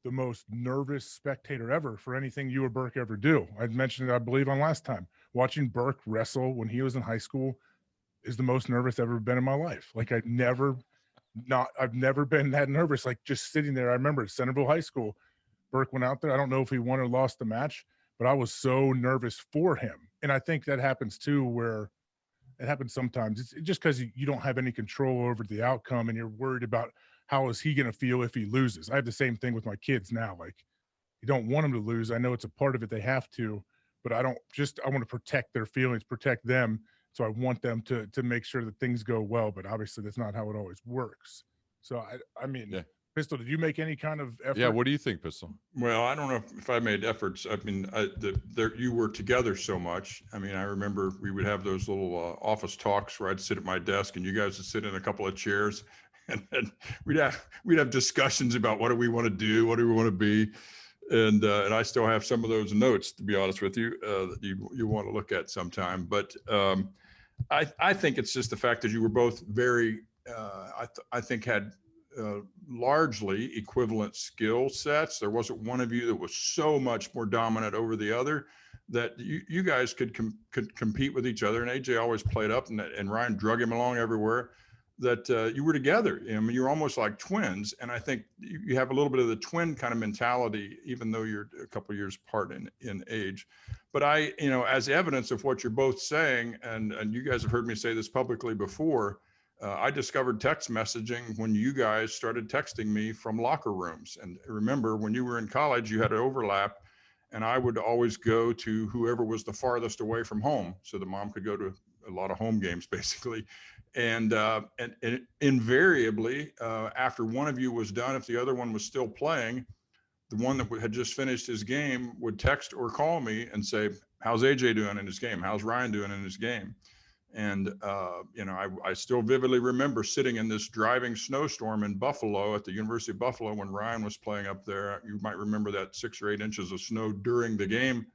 D: the most nervous spectator ever for anything you or Burke ever do. I'd mentioned it, I believe, on last time. Watching Burke wrestle when he was in high school is the most nervous I've ever been in my life. Like I've never been that nervous. Like just sitting there. I remember at Centerville High School, Burke went out there. I don't know if he won or lost the match, but I was so nervous for him. And I think that happens too, where it happens sometimes. It's just because you don't have any control over the outcome and you're worried about how is he going to feel if he loses. I have the same thing with my kids now. Like you don't want them to lose. I know it's a part of it. They have to, but I want to protect their feelings, protect them. So I want them to make sure that things go well, but obviously that's not how it always works. So I mean, Pistol, did you make any kind of effort?
B: Yeah. What do you think, Pistol?
C: Well, I don't know if I made efforts. I mean, you were together so much. I mean, I remember we would have those little office talks where I'd sit at my desk and you guys would sit in a couple of chairs, and then we'd have discussions about what do we want to do, what do we want to be, and I still have some of those notes, to be honest with you, that you want to look at sometime. But I think it's just the fact that you were both very, I think had largely equivalent skill sets. There wasn't one of you that was so much more dominant over the other that you guys could compete with each other. And AJ always played up, and Ryan drug him along everywhere. That you were together. I mean, you're almost like twins. And I think you have a little bit of the twin kind of mentality, even though you're a couple of years apart in age. But as evidence of what you're both saying, and you guys have heard me say this publicly before, I discovered text messaging when you guys started texting me from locker rooms. And remember, when you were in college, you had an overlap, and I would always go to whoever was the farthest away from home, so the mom could go to a lot of home games, basically. And invariably, after one of you was done, if the other one was still playing, the one that had just finished his game would text or call me and say, how's AJ doing in his game? How's Ryan doing in his game? And, I still vividly remember sitting in this driving snowstorm in Buffalo at the University of Buffalo when Ryan was playing up there. You might remember that 6 or 8 inches of snow during the game.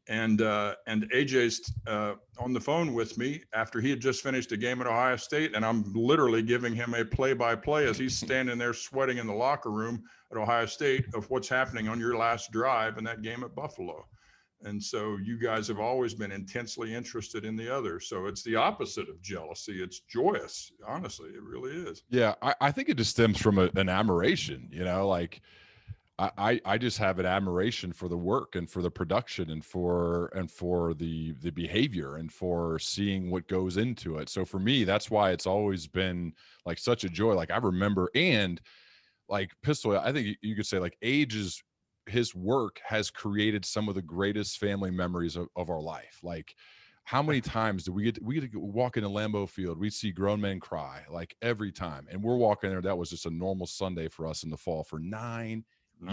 C: And AJ's on the phone with me after he had just finished a game at Ohio State, and I'm literally giving him a play-by-play as he's standing there sweating in the locker room at Ohio State of what's happening on your last drive in that game at Buffalo. And so you guys have always been intensely interested in the other. So it's the opposite of jealousy. It's joyous. Honestly, it really is.
B: Yeah, I think it just stems from an admiration, like I just have an admiration for the work and for the production and for the behavior and for seeing what goes into it. So for me, that's why it's always been like such a joy. Like I remember, and like Pistol, I think you could say like his work has created some of the greatest family memories of our life. Like how many times do we get to walk into Lambeau Field? We see grown men cry like every time. And we're walking there. That was just a normal Sunday for us in the fall for 9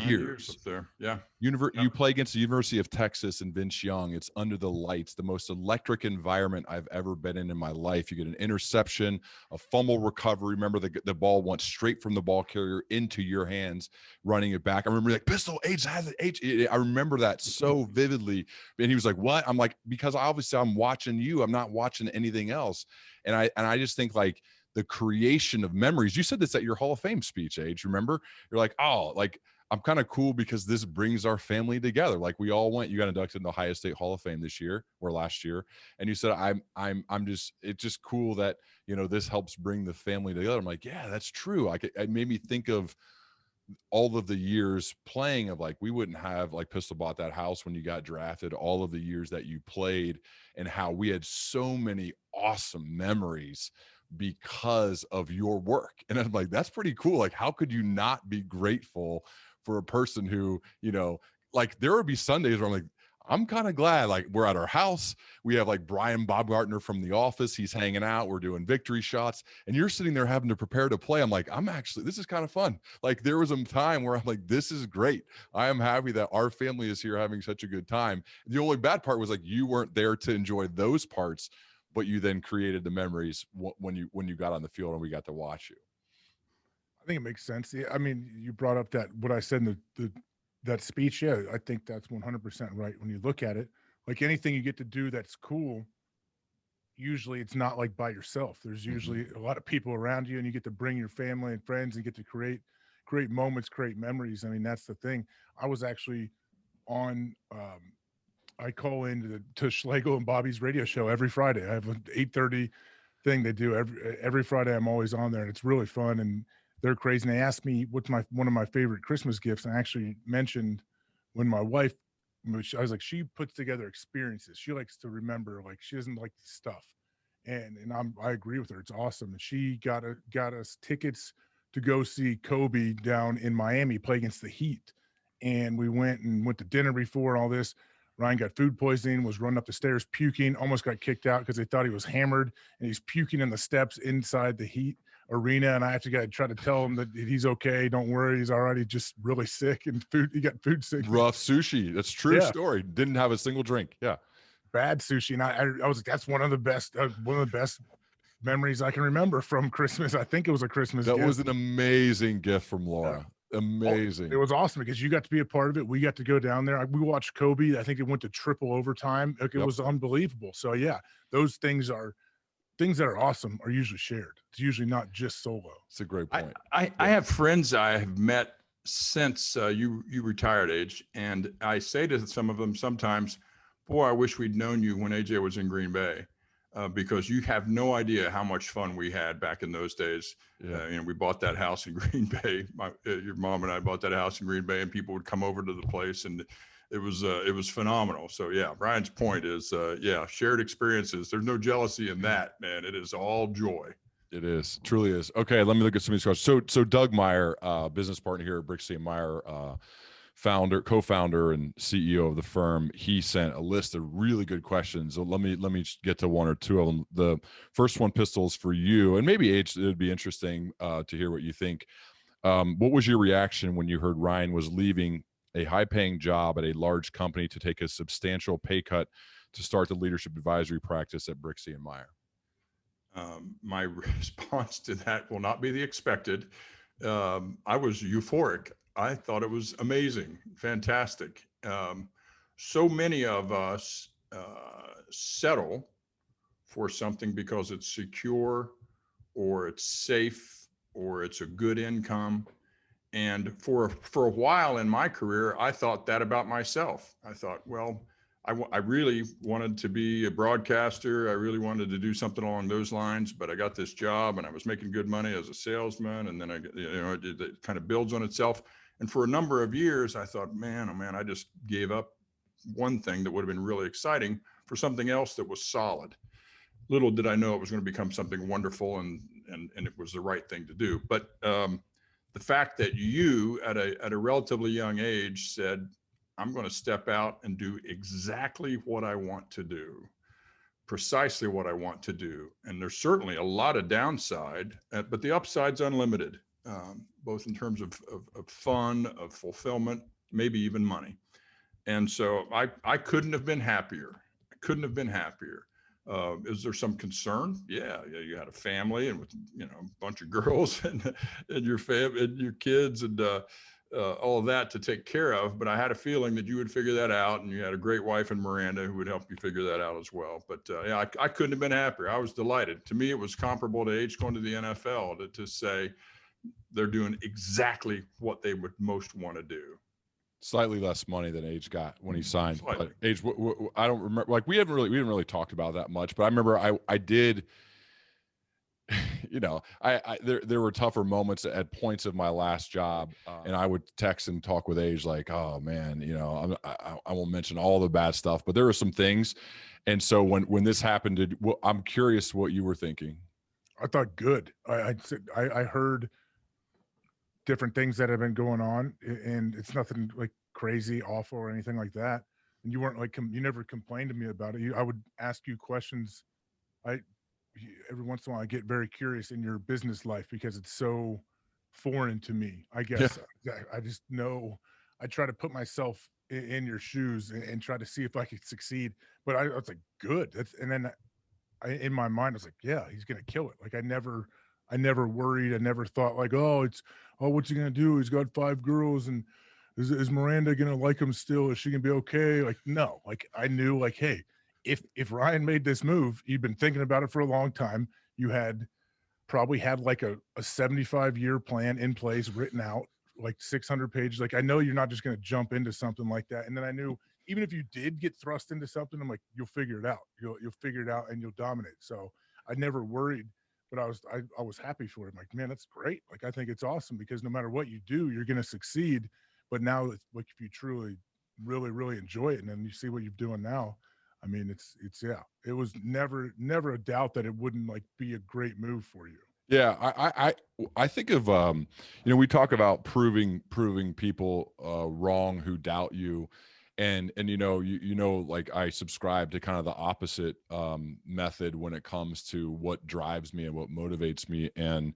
B: years
C: up there. Yeah.
B: You play against the University of Texas and Vince Young. It's under the lights, the most electric environment I've ever been in my life. You get an interception, a fumble recovery. Remember the ball went straight from the ball carrier into your hands, running it back. I remember like, Pistol, H has it, H. I remember that so vividly. And he was like, what? I'm like, because obviously I'm watching you. I'm not watching anything else. And I just think like the creation of memories. You said this at your Hall of Fame speech, H. Remember? You're like, oh, like, I'm kind of cool because this brings our family together. Like we all went, you got inducted in the Ohio State Hall of Fame this year or last year. And you said, it's just cool that, this helps bring the family together. I'm like, yeah, that's true. It made me think of all of the years playing of like, we wouldn't have like Pistol bought that house when you got drafted, all of the years that you played and how we had so many awesome memories because of your work. And I'm like, that's pretty cool. Like, how could you not be grateful for a person who, like there would be Sundays where I'm like, I'm kind of glad like we're at our house. We have like Brian Baumgartner from The Office. He's hanging out. We're doing victory shots and you're sitting there having to prepare to play. I'm like, this is kind of fun. Like there was a time where I'm like, this is great. I am happy that our family is here having such a good time. The only bad part was like, you weren't there to enjoy those parts, but you then created the memories when you got on the field and we got to watch you.
D: I think it makes sense. Yeah, I mean, you brought up what I said in that speech. Yeah, I think that's 100% right. When you look at it, like anything you get to do that's cool, usually it's not like by yourself. There's usually a lot of people around you, and you get to bring your family and friends and get to create moments, create memories. I mean, that's the thing. I was actually on. I call in to Schlegel and Bobby's radio show every Friday. I have an 8:30 thing they do every Friday. I'm always on there, and it's really fun. And they're crazy. And they asked me what's one of my favorite Christmas gifts. And I actually mentioned when my wife, I was like, she puts together experiences. She likes to remember, like she doesn't like stuff. And I agree with her. It's awesome. And she got us tickets to go see Kobe down in Miami play against the Heat. And we went to dinner before and all this. Ryan got food poisoning, was running up the stairs puking, almost got kicked out because they thought he was hammered, and he's puking in the steps inside the Heat arena. And I have to try to tell him that he's okay. Don't worry. He's already just really sick and he got food sick.
B: Rough sushi. That's true story. Didn't have a single drink. Yeah.
D: Bad sushi. And I was like, that's one of the best memories I can remember from Christmas. I think it was a Christmas gift.
B: That was an amazing gift from Laura. Amazing.
D: It was awesome because you got to be a part of it. We got to go down there. We watched Kobe. I think it went to triple overtime. It was unbelievable. So yeah, those things that are awesome are usually shared. It's usually not just solo.
B: It's a great point.
C: I have friends I have met since you retired, Age, and I say to some of them sometimes, boy, I wish we'd known you when AJ was in Green Bay. Because you have no idea how much fun we had back in those days. Yeah. We bought that house in Green Bay. Your mom and I bought that house in Green Bay, and people would come over to the place, and it was phenomenal. So yeah, Brian's point is, shared experiences. There's no jealousy in that, man. It is all joy.
B: It is, truly is. Okay, let me look at some of these questions. So Doug Meyer, business partner here at Brixey & Meyer, co-founder and CEO of the firm, he sent a list of really good questions. So let me get to one or two of them. The first one, Pistols, for you, and maybe H, it would be interesting to hear what you think. What was your reaction when you heard Ryan was leaving a high-paying job at a large company to take a substantial pay cut to start the leadership advisory practice at Brixey & Meyer?
C: My response to that will not be the expected. I was euphoric. I thought it was amazing, fantastic. So many of us settle for something because it's secure or it's safe or it's a good income. And for a while in my career, I thought that about myself. I thought, well, I really wanted to be a broadcaster. I really wanted to do something along those lines, but I got this job and I was making good money as a salesman. And then it kind of builds on itself. And for a number of years, I thought, man, oh man, I just gave up one thing that would have been really exciting for something else that was solid. Little did I know it was going to become something wonderful, and it was the right thing to do. But the fact that you, at a relatively young age, said, I'm going to step out and do exactly what I want to do, precisely what I want to do. And there's certainly a lot of downside, but the upside's unlimited, both in terms of fun, of fulfillment, maybe even money. And so I couldn't have been happier. I couldn't have been happier. Is there some concern? Yeah, you had a family and with a bunch of girls and your family and your kids and all of that to take care of. But I had a feeling that you would figure that out, and you had a great wife in Miranda who would help you figure that out as well. But yeah, I couldn't have been happier. I was delighted. To me, it was comparable to age going to the NFL to say they're doing exactly what they would most want to do.
B: Slightly less money than Age got when he signed. But Age, I don't remember. Like we didn't really talk about that much. But I remember I did. There were tougher moments at points of my last job, and I would text and talk with Age like, oh man, I won't mention all the bad stuff, but there were some things. And so when this happened, I'm curious what you were thinking.
D: I thought good. I heard different things that have been going on, and it's nothing like crazy, awful, or anything like that. And you weren't like, you never complained to me about it. I would ask you questions. Every once in a while, I get very curious in your business life because it's so foreign to me. I guess I just know. I try to put myself in your shoes and try to see if I could succeed. But I was like, good. And then in my mind, I was like, yeah, he's gonna kill it. Like I never worried. I never thought like, what's he gonna do? He's got 5 girls, and is Miranda gonna like him still? Is she gonna be okay? Like, no. Like I knew, like, hey, if Ryan made this move, you'd been thinking about it for a long time. You had probably had like a 75-year plan in place, written out, like 600 pages. Like I know you're not just gonna jump into something like that. And then I knew even if you did get thrust into something, I'm like, you'll figure it out. You'll figure it out and you'll dominate. So I never worried. But I was happy for it. I'm like, man, that's great. Like, I think it's awesome because no matter what you do, you're going to succeed. But now, like, if you truly, really, really enjoy it, and then you see what you're doing now, I mean, it was never a doubt that it wouldn't like be a great move for you.
B: Yeah, I think of we talk about proving people wrong who doubt you. And like I subscribe to kind of the opposite method when it comes to what drives me and what motivates me. And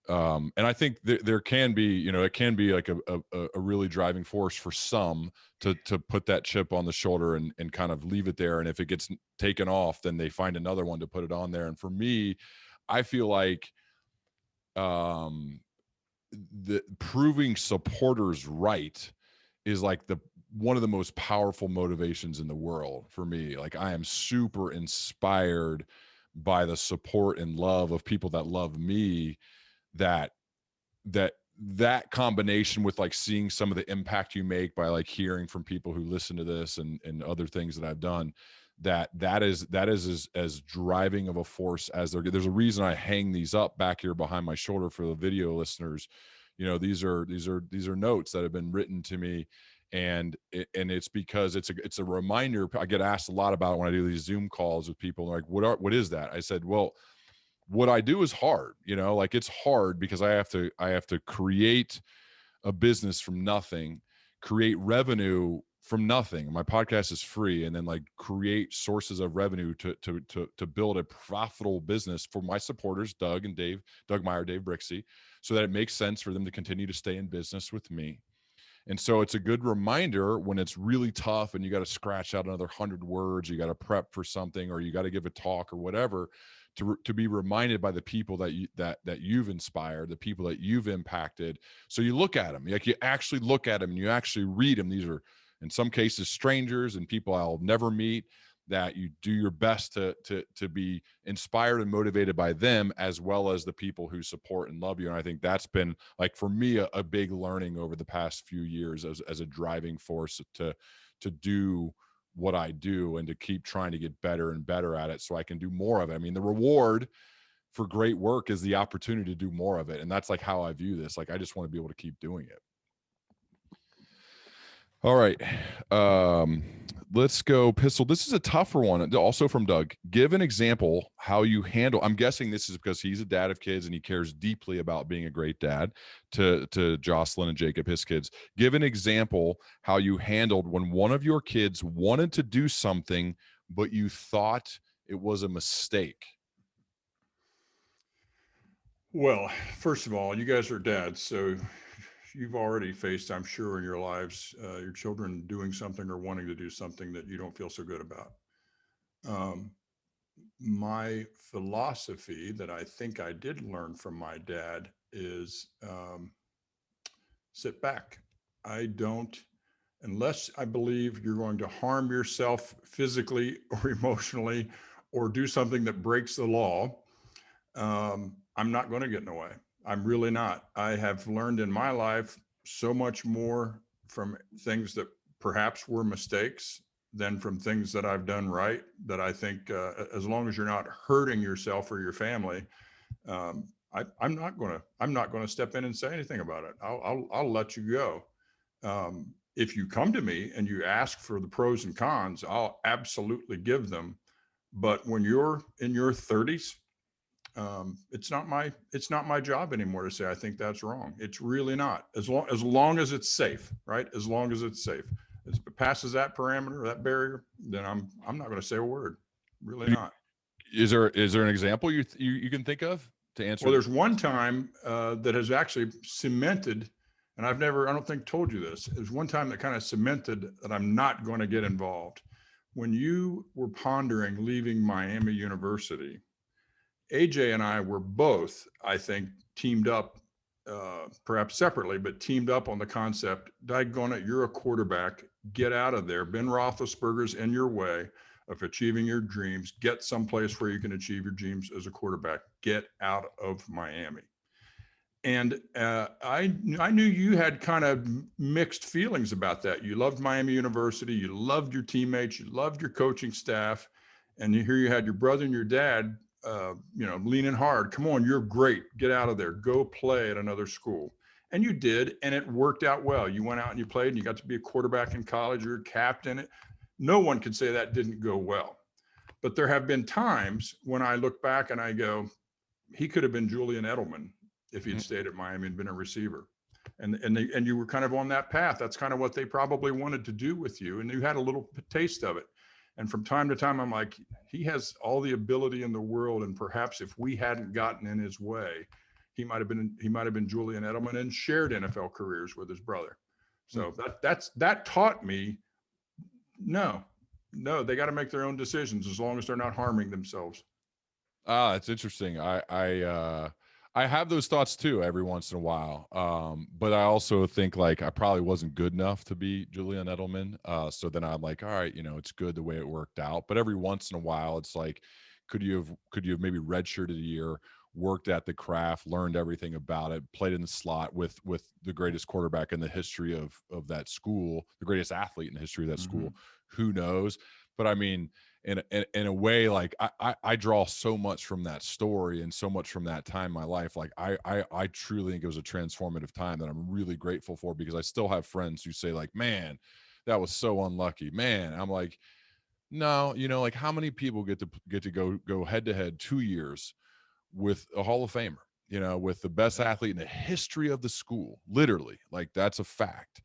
B: I think there can be, it can be like a really driving force for some to put that chip on the shoulder and kind of leave it there. And if it gets taken off, then they find another one to put it on there. And for me, I feel like the proving supporters right is like one of the most powerful motivations in the world for me. Like I am super inspired by the support and love of people that love me, that combination with like seeing some of the impact you make by like hearing from people who listen to this and other things that I've done, that is as driving of a force as there's a reason I hang these up back here behind my shoulder for the video listeners. These are notes that have been written to me. And it's because it's a reminder. I get asked a lot about it when I do these Zoom calls with people. Like, what is that? I said, well, what I do is hard. Like it's hard because I have to create a business from nothing, create revenue from nothing. My podcast is free, and then like create sources of revenue to build a profitable business for my supporters, Doug Meyer, Dave Brixey, so that it makes sense for them to continue to stay in business with me. And so it's a good reminder when it's really tough and you got to scratch out another 100 words, you got to prep for something, or you got to give a talk or whatever, to be reminded by the people that you've inspired, the people that you've impacted. So you look at them, like you actually look at them and you actually read them. These are in some cases strangers and people I'll never meet, that you do your best to be inspired and motivated by them, as well as the people who support and love you. And I think that's been like, for me, a big learning over the past few years as a driving force to do what I do and to keep trying to get better and better at it so I can do more of it. I mean, the reward for great work is the opportunity to do more of it. And that's like how I view this. Like, I just want to be able to keep doing it. All right. Let's go Pistol. This is a tougher one. Also from Doug. Give an example how you handle. I'm guessing this is because he's a dad of kids and he cares deeply about being a great dad to Jocelyn and Jacob, his kids. Give an example how you handled when one of your kids wanted to do something, but you thought it was a mistake.
C: Well, first of all, you guys are dads, so you've already faced, I'm sure, in your lives, your children doing something or wanting to do something that you don't feel so good about. My philosophy that I think I did learn from my dad is sit back. I don't, unless I believe you're going to harm yourself physically or emotionally or do something that breaks the law, I'm not going to get in the way. I'm really not. I have learned in my life so much more from things that perhaps were mistakes than from things that I've done right, that I think as long as you're not hurting yourself or your family, I'm not going to step in and say anything about it. I'll let you go. If you come to me and you ask for the pros and cons, I'll absolutely give them. But when you're in your 30s, it's not my job anymore to say I think that's wrong. It's really not. As long as it's safe, right? As long as it's safe. If it passes that parameter, that barrier, then I'm not going to say a word. Really not.
B: Is there an example you can think of to answer?
C: Well, there's one time that has actually cemented, and I don't think told you this. There's one time that kind of cemented that I'm not going to get involved. When you were pondering leaving Miami University, AJ and I were both, I think, teamed up, perhaps separately, but teamed up on the concept, daggone it, you're a quarterback, get out of there. Ben Roethlisberger's in your way of achieving your dreams. Get someplace where you can achieve your dreams as a quarterback. Get out of Miami. And I knew you had kind of mixed feelings about that. You loved Miami University. You loved your teammates. You loved your coaching staff. And here you had your brother and your dad leaning hard. Come on, you're great. Get out of there. Go play at another school. And you did, and it worked out well. You went out and you played, and you got to be a quarterback in college. You're a captain. No one could say that didn't go well. But there have been times when I look back and I go, he could have been Julian Edelman if he'd stayed at Miami and been a receiver. And you were kind of on that path. That's kind of what they probably wanted to do with you. And you had a little taste of it. And from time to time, I'm like, he has all the ability in the world. And perhaps if we hadn't gotten in his way, he might have been Julian Edelman and shared NFL careers with his brother. So that taught me, no, they got to make their own decisions as long as they're not harming themselves.
B: That's interesting. I have those thoughts too every once in a while. But I also think like I probably wasn't good enough to be Julian Edelman. So then I'm like, all right, it's good the way it worked out. But every once in a while, it's like, could you have maybe redshirted a year, worked at the craft, learned everything about it, played in the slot with the greatest quarterback in the history of that school, the greatest athlete in the history of that school. Who knows? But I mean, in a way, like I draw so much from that story and so much from that time in my life. Like I truly think it was a transformative time that I'm really grateful for, because I still have friends who say like, man, that was so unlucky, man. I'm like, no, like how many people get to go head to head 2 years with a Hall of Famer, with the best athlete in the history of the school, literally, like that's a fact.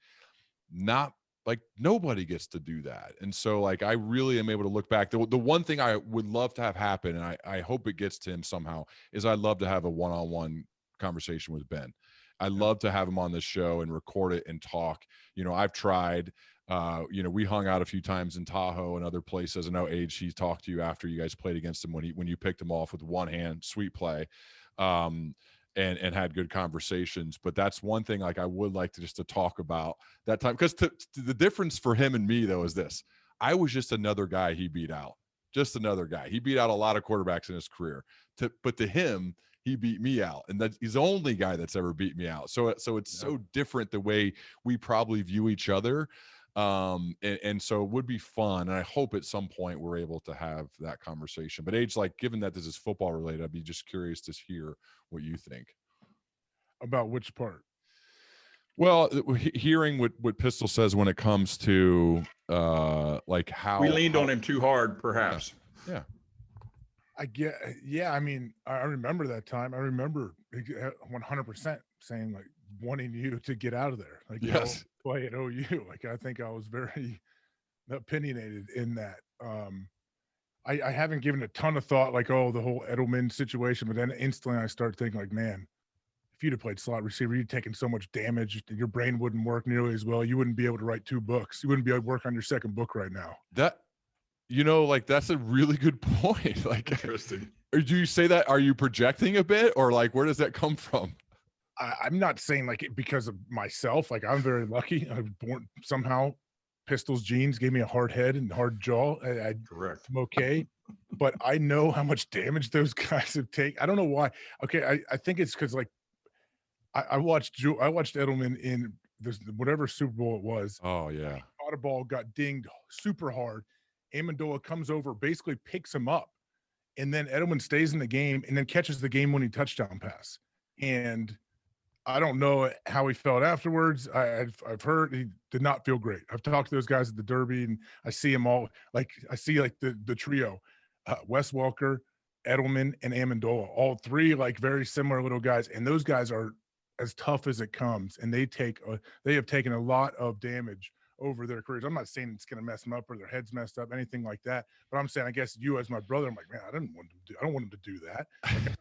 B: Not like nobody gets to do that. And so like, I really am able to look back. The one thing I would love to have happen, and I hope it gets to him somehow, is I'd love to have a one-on-one conversation with Ben. I'd love to have him on the show and record it and talk. I've tried, we hung out a few times in Tahoe and other places. I know Age, he talked to you after you guys played against him when you picked him off with one hand, sweet play. And had good conversations. But that's one thing like I would like to talk about that time, because the difference for him and me though is this: I was just another guy he beat out, just another guy. He beat out a lot of quarterbacks in his career, but to him, he beat me out, and he's the only guy that's ever beat me out. So it's so different the way we probably view each other. And so it would be fun, and I hope at some point we're able to have that conversation. But Age, like, given that this is football related, I'd be just curious to hear what you think
D: about which part.
B: Well, hearing what Pistol says when it comes to like how
C: we leaned on him too hard, perhaps.
B: Yeah.
D: Yeah. I mean, I remember that time. I remember 100% saying like wanting you to get out of there, like
B: Yes.
D: go play at OU. Like I think I was very opinionated in that. I haven't given a ton of thought, like, oh, the whole Edelman situation, but then instantly I start thinking, like, man, if you'd have played slot receiver, you'd taken so much damage, your brain wouldn't work nearly as well. You wouldn't be able to write 2 books. You wouldn't be able to work on your second book right now.
B: That, like, that's a really good point. Like,
C: Interesting.
B: do you say that? Are you projecting a bit, or like, where does that come from?
D: I'm not saying like it because of myself. Like I'm very lucky. I was born somehow. Pistol's genes gave me a hard head and hard jaw.
C: Correct.
D: I'm okay, but I know how much damage those guys have taken. I don't know why. Okay, I think it's because like I watched Edelman in this whatever Super Bowl it was.
B: Oh yeah,
D: he caught a ball, got dinged super hard. Amendola comes over, basically picks him up, and then Edelman stays in the game and then catches the game-winning touchdown pass. And I don't know how he felt afterwards. I've heard he did not feel great. I've talked to those guys at the Derby, and I see them all. Like I see like the trio, Wes Welker, Edelman, and Amendola. All 3 like very similar little guys, and those guys are as tough as it comes, and they have taken a lot of damage over their careers. I'm not saying it's going to mess them up or their heads messed up, anything like that. But I'm saying, I guess you as my brother, I'm like, man, I don't want him to do that. Like,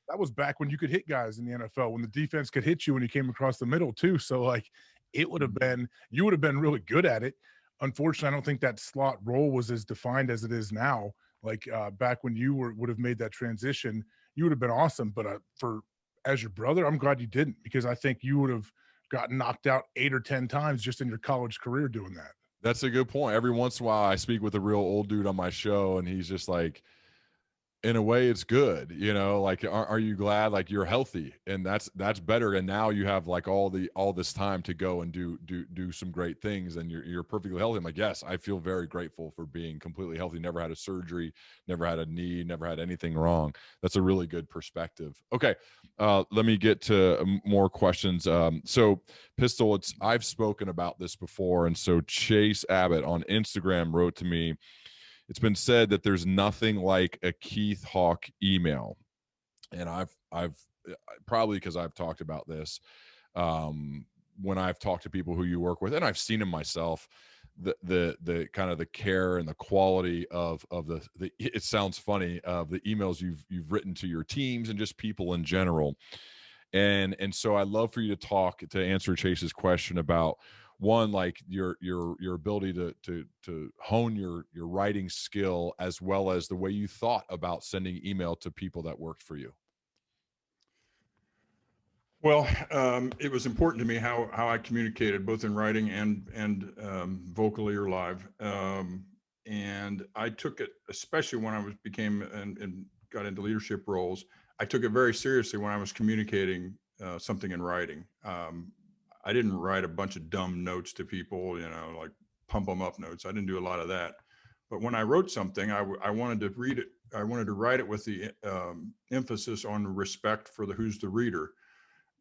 D: that was back when you could hit guys in the NFL, when the defense could hit you when you came across the middle too. So like you would have been really good at it. Unfortunately, I don't think that slot role was as defined as it is now. Like back when you would have made that transition, you would have been awesome. But as your brother, I'm glad you didn't, because I think you would have gotten knocked out 8 or 10 times just in your college career doing that.
B: that's a good point. Every once in a while, I speak with a real old dude on my show, and he's just like, in a way it's good, like, are you glad like you're healthy? And that's better. And now you have like all this time to go and do some great things, and you're perfectly healthy. I'm like, yes, I feel very grateful for being completely healthy. Never had a surgery, never had a knee, never had anything wrong. That's a really good perspective. Okay. Let me get to more questions. So Pistol, I've spoken about this before. And so Chase Abbott on Instagram wrote to me, it's been said that there's nothing like a Keith Hawk email. And I've probably because I've talked about this when I've talked to people who you work with, and I've seen them myself, the kind of the care and the quality of the it sounds funny, of the emails you've written to your teams and just people in general. And so I'd love for you to answer Chase's question about, one, like your ability to hone your writing skill, as well as the way you thought about sending email to people that worked for you.
C: Well, it was important to me how I communicated, both in writing and vocally or live. And I took it, especially when I became and got into leadership roles, I took it very seriously when I was communicating something in writing. I didn't write a bunch of dumb notes to people, like pump them up notes. I didn't do a lot of that. But when I wrote something, I wanted to read it. I wanted to write it with the emphasis on respect for who's the reader.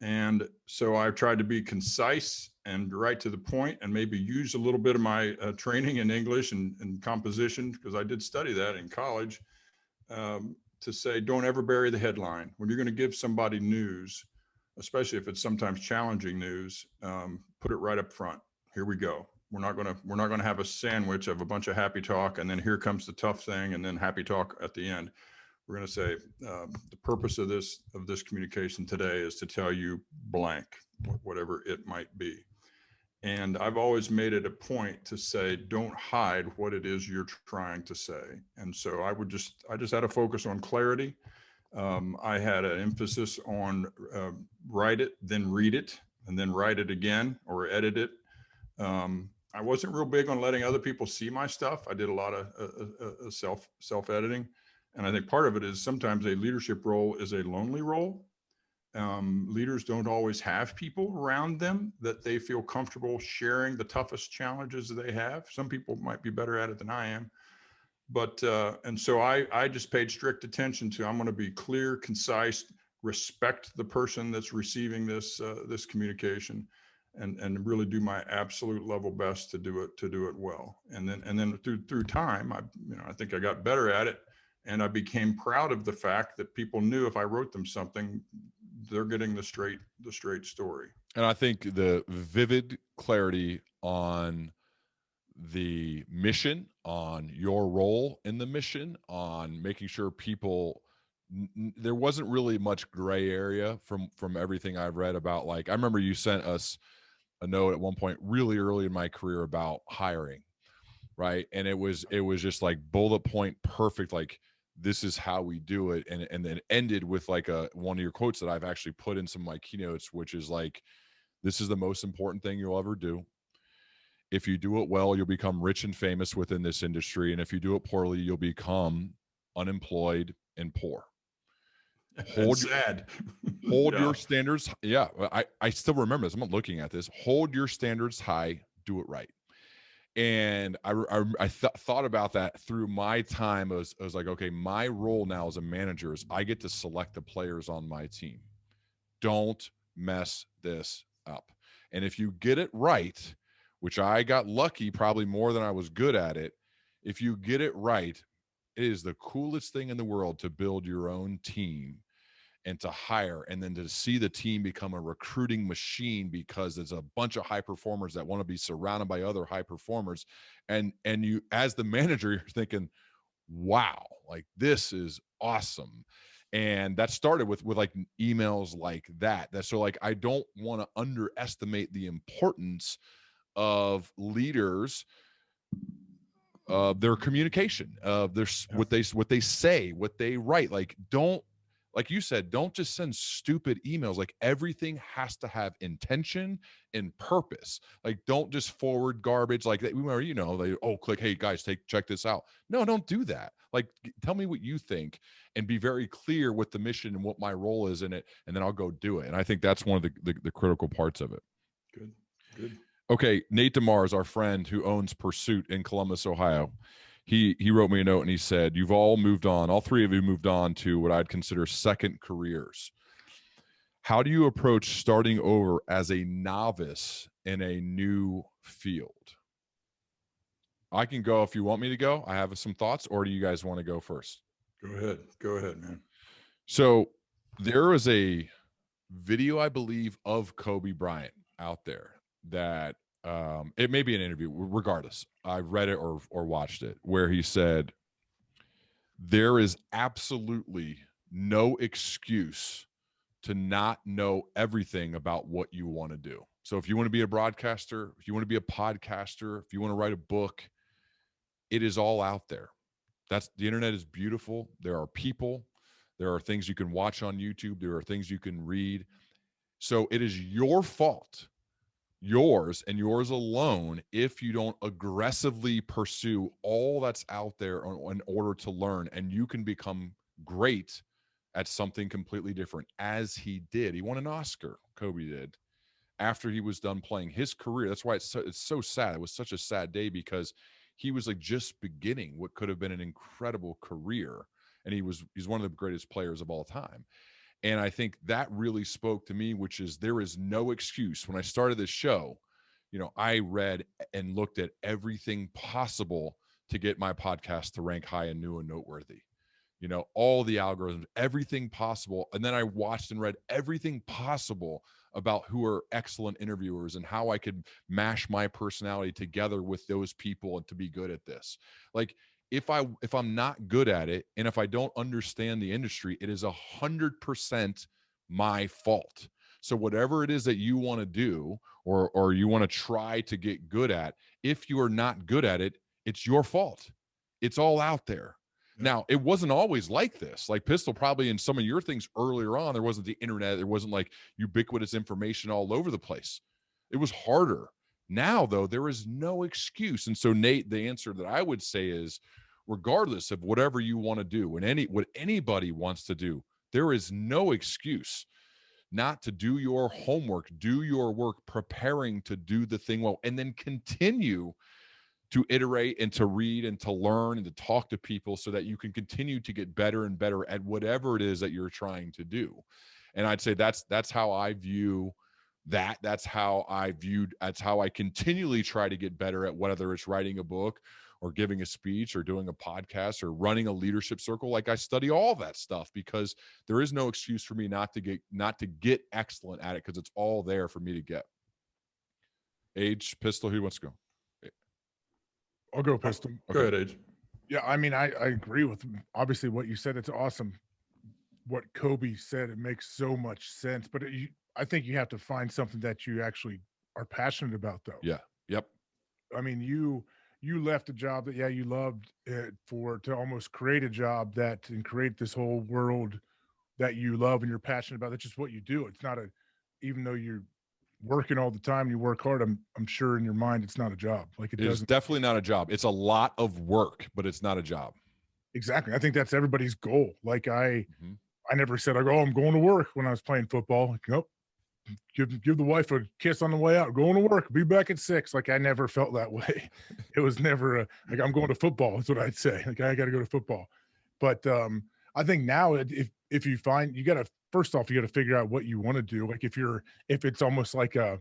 C: And so I tried to be concise and right to the point, and maybe use a little bit of my training in English and composition, because I did study that in college, to say, don't ever bury the headline. When you're going to give somebody news, especially if it's sometimes challenging news, put it right up front. Here we go. We're not going to have a sandwich of a bunch of happy talk, and then here comes the tough thing, and then happy talk at the end. We're going to say the purpose of this communication today is to tell you blank, whatever it might be. And I've always made it a point to say, don't hide what it is you're trying to say. And so I just had a focus on clarity. I had an emphasis on write it, then read it, and then write it again or edit it. I wasn't real big on letting other people see my stuff. I did a lot of self-editing. And I think part of it is sometimes a leadership role is a lonely role. Leaders don't always have people around them that they feel comfortable sharing the toughest challenges that they have. Some people might be better at it than I am. But, and so I just paid strict attention to, I'm going to be clear, concise, respect the person that's receiving this communication. and really do my absolute level best to do it well. And then through time, I think I got better at it, and I became proud of the fact that people knew if I wrote them something, they're getting the straight story.
B: And I think the vivid clarity on the mission, on your role in the mission, on making sure people, there wasn't really much gray area from everything I've read about. Like, I remember you sent us a note at one point really early in my career about hiring, right? And it was just like bullet point perfect, like, this is how we do it. And then ended with like one of your quotes that I've actually put in some of my keynotes, which is like, this is the most important thing you'll ever do. If you do it well, you'll become rich and famous within this industry. And if you do it poorly, you'll become unemployed and poor.
C: Hold
B: your standards. Yeah. I still remember this. I'm not looking at this. Hold your standards high, do it right. And I thought about that through my time. I was like, okay, my role now as a manager is I get to select the players on my team. Don't mess this up. And if you get it right, which I got lucky probably more than I was good at it, if you get it right, it is the coolest thing in the world to build your own team and to hire, and then to see the team become a recruiting machine, because there's a bunch of high performers that want to be surrounded by other high performers. And you, as the manager, you're thinking, wow, like, this is awesome. And that started with like emails like that. So like, I don't want to underestimate the importance of leaders, their communication, of their what they say, what they write. Like, don't, like you said, don't just send stupid emails. Like, everything has to have intention and purpose. Like, don't just forward garbage like that. They click, hey guys, check this out. No, don't do that. Like, tell me what you think and be very clear with the mission and what my role is in it, and then I'll go do it. And I think that's one of the critical parts of it.
C: Good.
B: Okay, Nate DeMar is our friend who owns Pursuit in Columbus, Ohio. He wrote me a note and he said, you've all moved on. All three of you moved on to what I'd consider second careers. How do you approach starting over as a novice in a new field? I can go if you want me to go. I have some thoughts, or do you guys want to go first?
C: Go ahead, man.
B: So there is a video, I believe, of Kobe Bryant out there that it may be an interview, regardless. I've read it or watched it, where he said, there is absolutely no excuse to not know everything about what you want to do. So if you want to be a broadcaster, if you want to be a podcaster, if you want to write a book, it is all out there. The internet is beautiful. There are people, there are things you can watch on YouTube. There are things you can read. So it is your fault, yours and yours alone, if you don't aggressively pursue all that's out there in order to learn. And you can become great at something completely different, as he did. He won an Oscar, Kobe did, after he was done playing his career. That's why it's so sad. It was such a sad day, because he was like just beginning what could have been an incredible career. And he's one of the greatest players of all time. And I think that really spoke to me, which is, there is no excuse. When I started this show, I read and looked at everything possible to get my podcast to rank high and new and noteworthy. All the algorithms, everything possible. And then I watched and read everything possible about who are excellent interviewers and how I could mash my personality together with those people and to be good at this. Like, if I'm not good at it, and if I don't understand the industry, it is 100% my fault. So whatever it is that you want to do, or you want to try to get good at, if you are not good at it, it's your fault. It's all out there. Now, it wasn't always like this. Like, Pistol, probably in some of your things earlier on, there wasn't the internet. There wasn't like ubiquitous information all over the place. It was harder. Now, though, there is no excuse. And so, Nate, the answer that I would say is, regardless of whatever you want to do and what anybody wants to do, there is no excuse not to do your homework, do your work, preparing to do the thing well, and then continue to iterate and to read and to learn and to talk to people, so that you can continue to get better and better at whatever it is that you're trying to do. And I'd say that's how I view that's how I continually try to get better at, whether it's writing a book or giving a speech or doing a podcast or running a leadership circle. Like, I study all that stuff because there is no excuse for me not to get excellent at it, because it's all there for me to get. Age, Pistol, who wants to go?
D: I'll go, Pistol.
C: Go ahead, Age.
D: Yeah, I mean, I agree with obviously what you said. It's awesome what Kobe said. It makes so much sense, but I think you have to find something that you actually are passionate about, though.
B: Yeah. Yep.
D: I mean, you left a job that, you loved it to almost create a job and create this whole world that you love and you're passionate about. That's just what you do. It's not even though you're working all the time, you work hard, I'm sure in your mind it's not a job. Like, it
B: is definitely not a job. It's a lot of work, but it's not a job.
D: Exactly. I think that's everybody's goal. Like, I never said, I'm going to work when I was playing football. Like, nope. Give the wife a kiss on the way out, going to work, be back at 6. Like, I never felt that way. It was never like, I'm going to football. That's what I'd say. Like, I got to go to football. But I think now if you find, first off, you got to figure out what you want to do. Like, if it's almost like a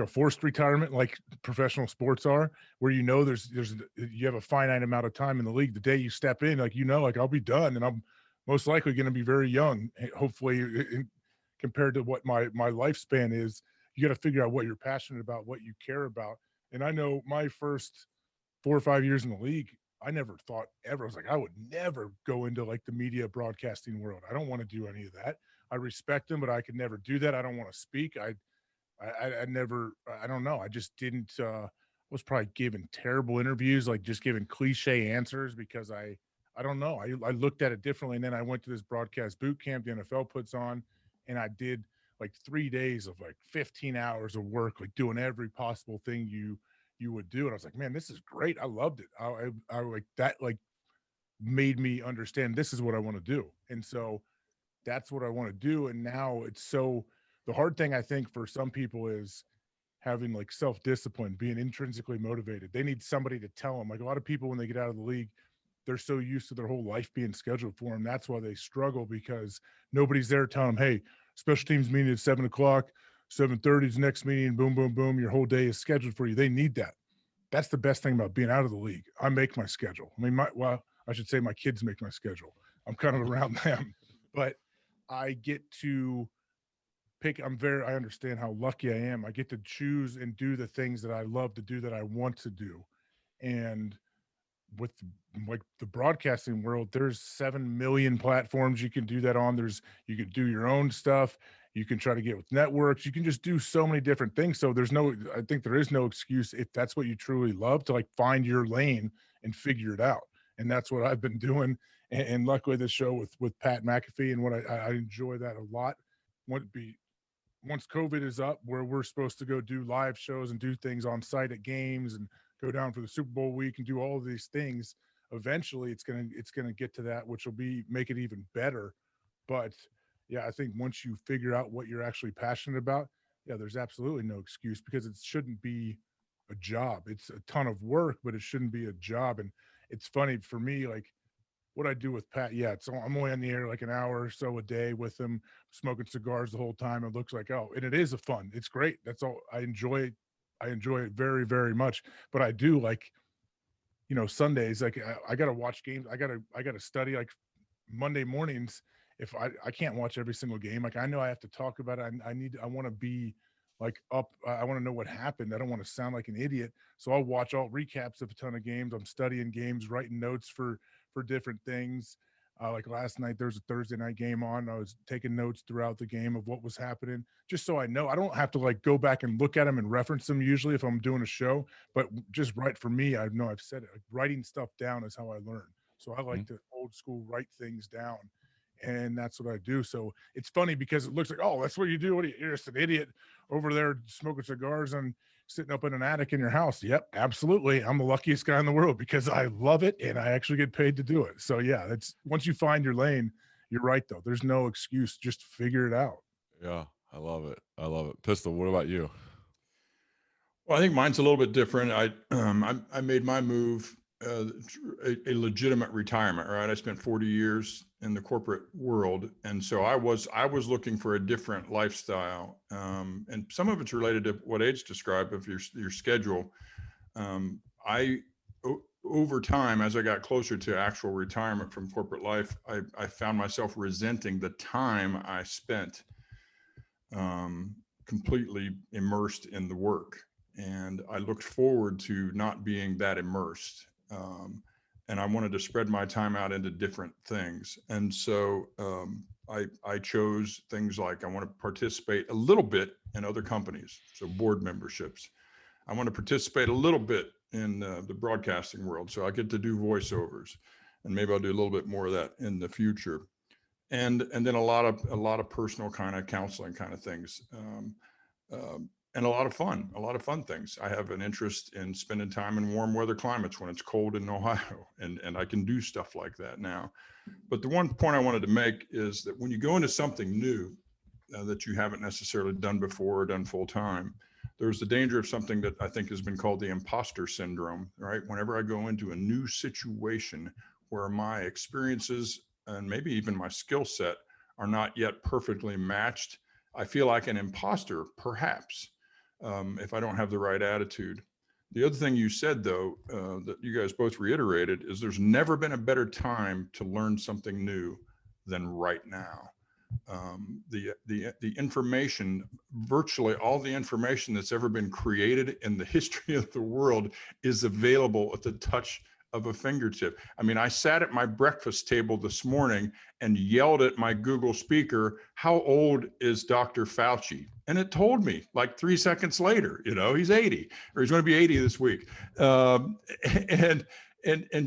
D: forced retirement, like professional sports are, where you have a finite amount of time in the league. The day you step in, like, like, I'll be done, and I'm most likely going to be very young, hopefully, compared to what my lifespan is. You got to figure out what you're passionate about, what you care about. And I know my first 4 or 5 years in the league, I never thought ever. I was like, I would never go into like the media broadcasting world. I don't want to do any of that. I respect them, but I could never do that. I don't want to speak. I never, I don't know. I just didn't, was probably giving terrible interviews, like just giving cliche answers because I don't know. I looked at it differently. And then I went to this broadcast boot camp the NFL puts on, and I did like 3 days of like 15 hours of work, like doing every possible thing you would do. And I was like, man, this is great. I loved it. I like that, like, made me understand this is what I want to do. And so that's what I want to do. And now the hard thing, I think, for some people is having like self-discipline, being intrinsically motivated. They need somebody to tell them. Like, a lot of people, when they get out of the league, they're so used to their whole life being scheduled for them. That's why they struggle, because nobody's there telling them, hey, special teams meeting at 7 o'clock, 7:30 is next meeting, boom, boom, boom. Your whole day is scheduled for you. They need that. That's the best thing about being out of the league. I make my schedule. I mean, I should say my kids make my schedule. I'm kind of around them, but I get to pick. I understand how lucky I am. I get to choose and do the things that I love to do, that I want to do. And with like the broadcasting world, there's 7 million platforms you can do that on. You can do your own stuff. You can try to get with networks. You can just do so many different things. So I think there is no excuse, if that's what you truly love, to like find your lane and figure it out. And that's what I've been doing. And luckily this show with Pat McAfee, and what I enjoy that a lot. Once COVID is up, where we're supposed to go do live shows and do things on site at games and go down for the Super Bowl week and do all of these things, eventually it's gonna get to that, which will make it even better. But yeah, I think once you figure out what you're actually passionate about, yeah, there's absolutely no excuse, because it shouldn't be a job. It's a ton of work, but it shouldn't be a job. And it's funny for me, like, what I do with Pat, I'm only on the air like an hour or so a day with him, smoking cigars the whole time. It looks like, and it is fun. It's great. That's all. I enjoy it very, very much. But I do, like, Sundays, like, I got to watch games. I got to study, like, Monday mornings. If I can't watch every single game, like, I know I have to talk about it. I want to be like up. I want to know what happened. I don't want to sound like an idiot. So I'll watch all recaps of a ton of games. I'm studying games, writing notes for different things. Like last night, there was a Thursday night game on. I was taking notes throughout the game of what was happening, just so I know. I don't have to like go back and look at them and reference them usually if I'm doing a show, but just for me, I know I've said it, like, writing stuff down is how I learn. So I like to old school write things down. And that's what I do. So it's funny because it looks like, oh, that's what you do. You're just an idiot over there smoking cigars and sitting up in an attic in your house. Yep, absolutely. I'm the luckiest guy in the world because I love it and I actually get paid to do it. So yeah, that's, once you find your lane, you're right though. There's no excuse. Just figure it out.
B: Yeah, I love it. I love it. Pistol, what about you?
C: Well, I think mine's a little bit different. I made my move, a legitimate retirement, right? I spent 40 years in the corporate world. And so I was looking for a different lifestyle. And some of it's related to what Age described of your schedule. Over time, as I got closer to actual retirement from corporate life, I found myself resenting the time I spent completely immersed in the work. And I looked forward to not being that immersed. And I wanted to spread my time out into different things. And so I chose things like I want to participate a little bit in other companies, so board memberships. I want to participate a little bit in the broadcasting world, so I get to do voiceovers, and maybe I'll do a little bit more of that in the future. And then a lot of personal kind of counseling kind of things. And a lot of fun things. I have an interest in spending time in warm weather climates when it's cold in Ohio, and I can do stuff like that now. But the one point I wanted to make is that when you go into something new that you haven't necessarily done before or done full time, there's the danger of something that I think has been called the imposter syndrome, right? Whenever I go into a new situation where my experiences and maybe even my skill set are not yet perfectly matched, I feel like an imposter, perhaps. If I don't have the right attitude. The other thing you said, though, that you guys both reiterated, is there's never been a better time to learn something new than right now. The information, virtually all the information that's ever been created in the history of the world is available at the touch of a fingertip. I mean, I sat at my breakfast table this morning and yelled at my Google speaker, "How old is Dr. Fauci?" And it told me like 3 seconds later, he's 80, or he's going to be 80 this week. And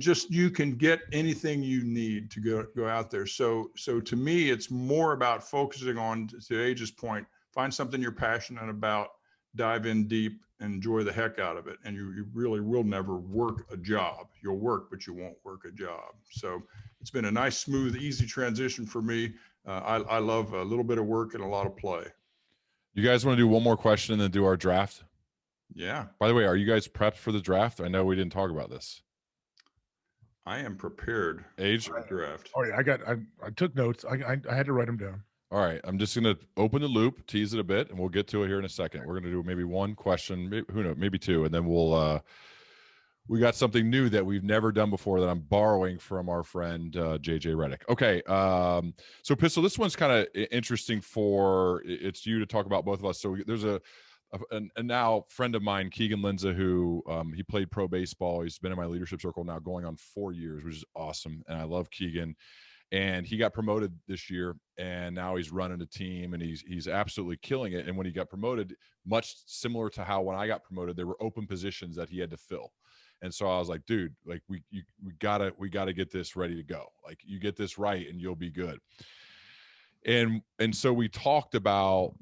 C: just, you can get anything you need to go out there. So to me, it's more about focusing on, to Age's point, find something you're passionate about, dive in deep, enjoy the heck out of it. And you really will never work a job. You'll work, but you won't work a job. So it's been a nice, smooth, easy transition for me. I love a little bit of work and a lot of play.
B: You guys want to do one more question and then do our draft?
C: Yeah.
B: By the way, are you guys prepped for the draft? I know we didn't talk about this.
C: I am prepared.
B: Age?
C: For the draft.
D: Oh yeah, I took notes. I had to write them down.
B: All right, I'm just going to open the loop, tease it a bit, and we'll get to it here in a second. We're going to do maybe one question, maybe, who knows, maybe two, and then we got something new that we've never done before that I'm borrowing from our friend JJ Reddick. Okay, so Pistol, this one's kind of interesting it's you to talk about, both of us. So there's a now friend of mine, Keegan Linza, who he played pro baseball. He's been in my leadership circle now going on 4 years, which is awesome, and I love Keegan. And he got promoted this year, and now he's running a team, and he's absolutely killing it. And when he got promoted, much similar to how when I got promoted, there were open positions that he had to fill. And so I was like, dude, like we gotta get this ready to go. Like, you get this right and you'll be good. And so we talked about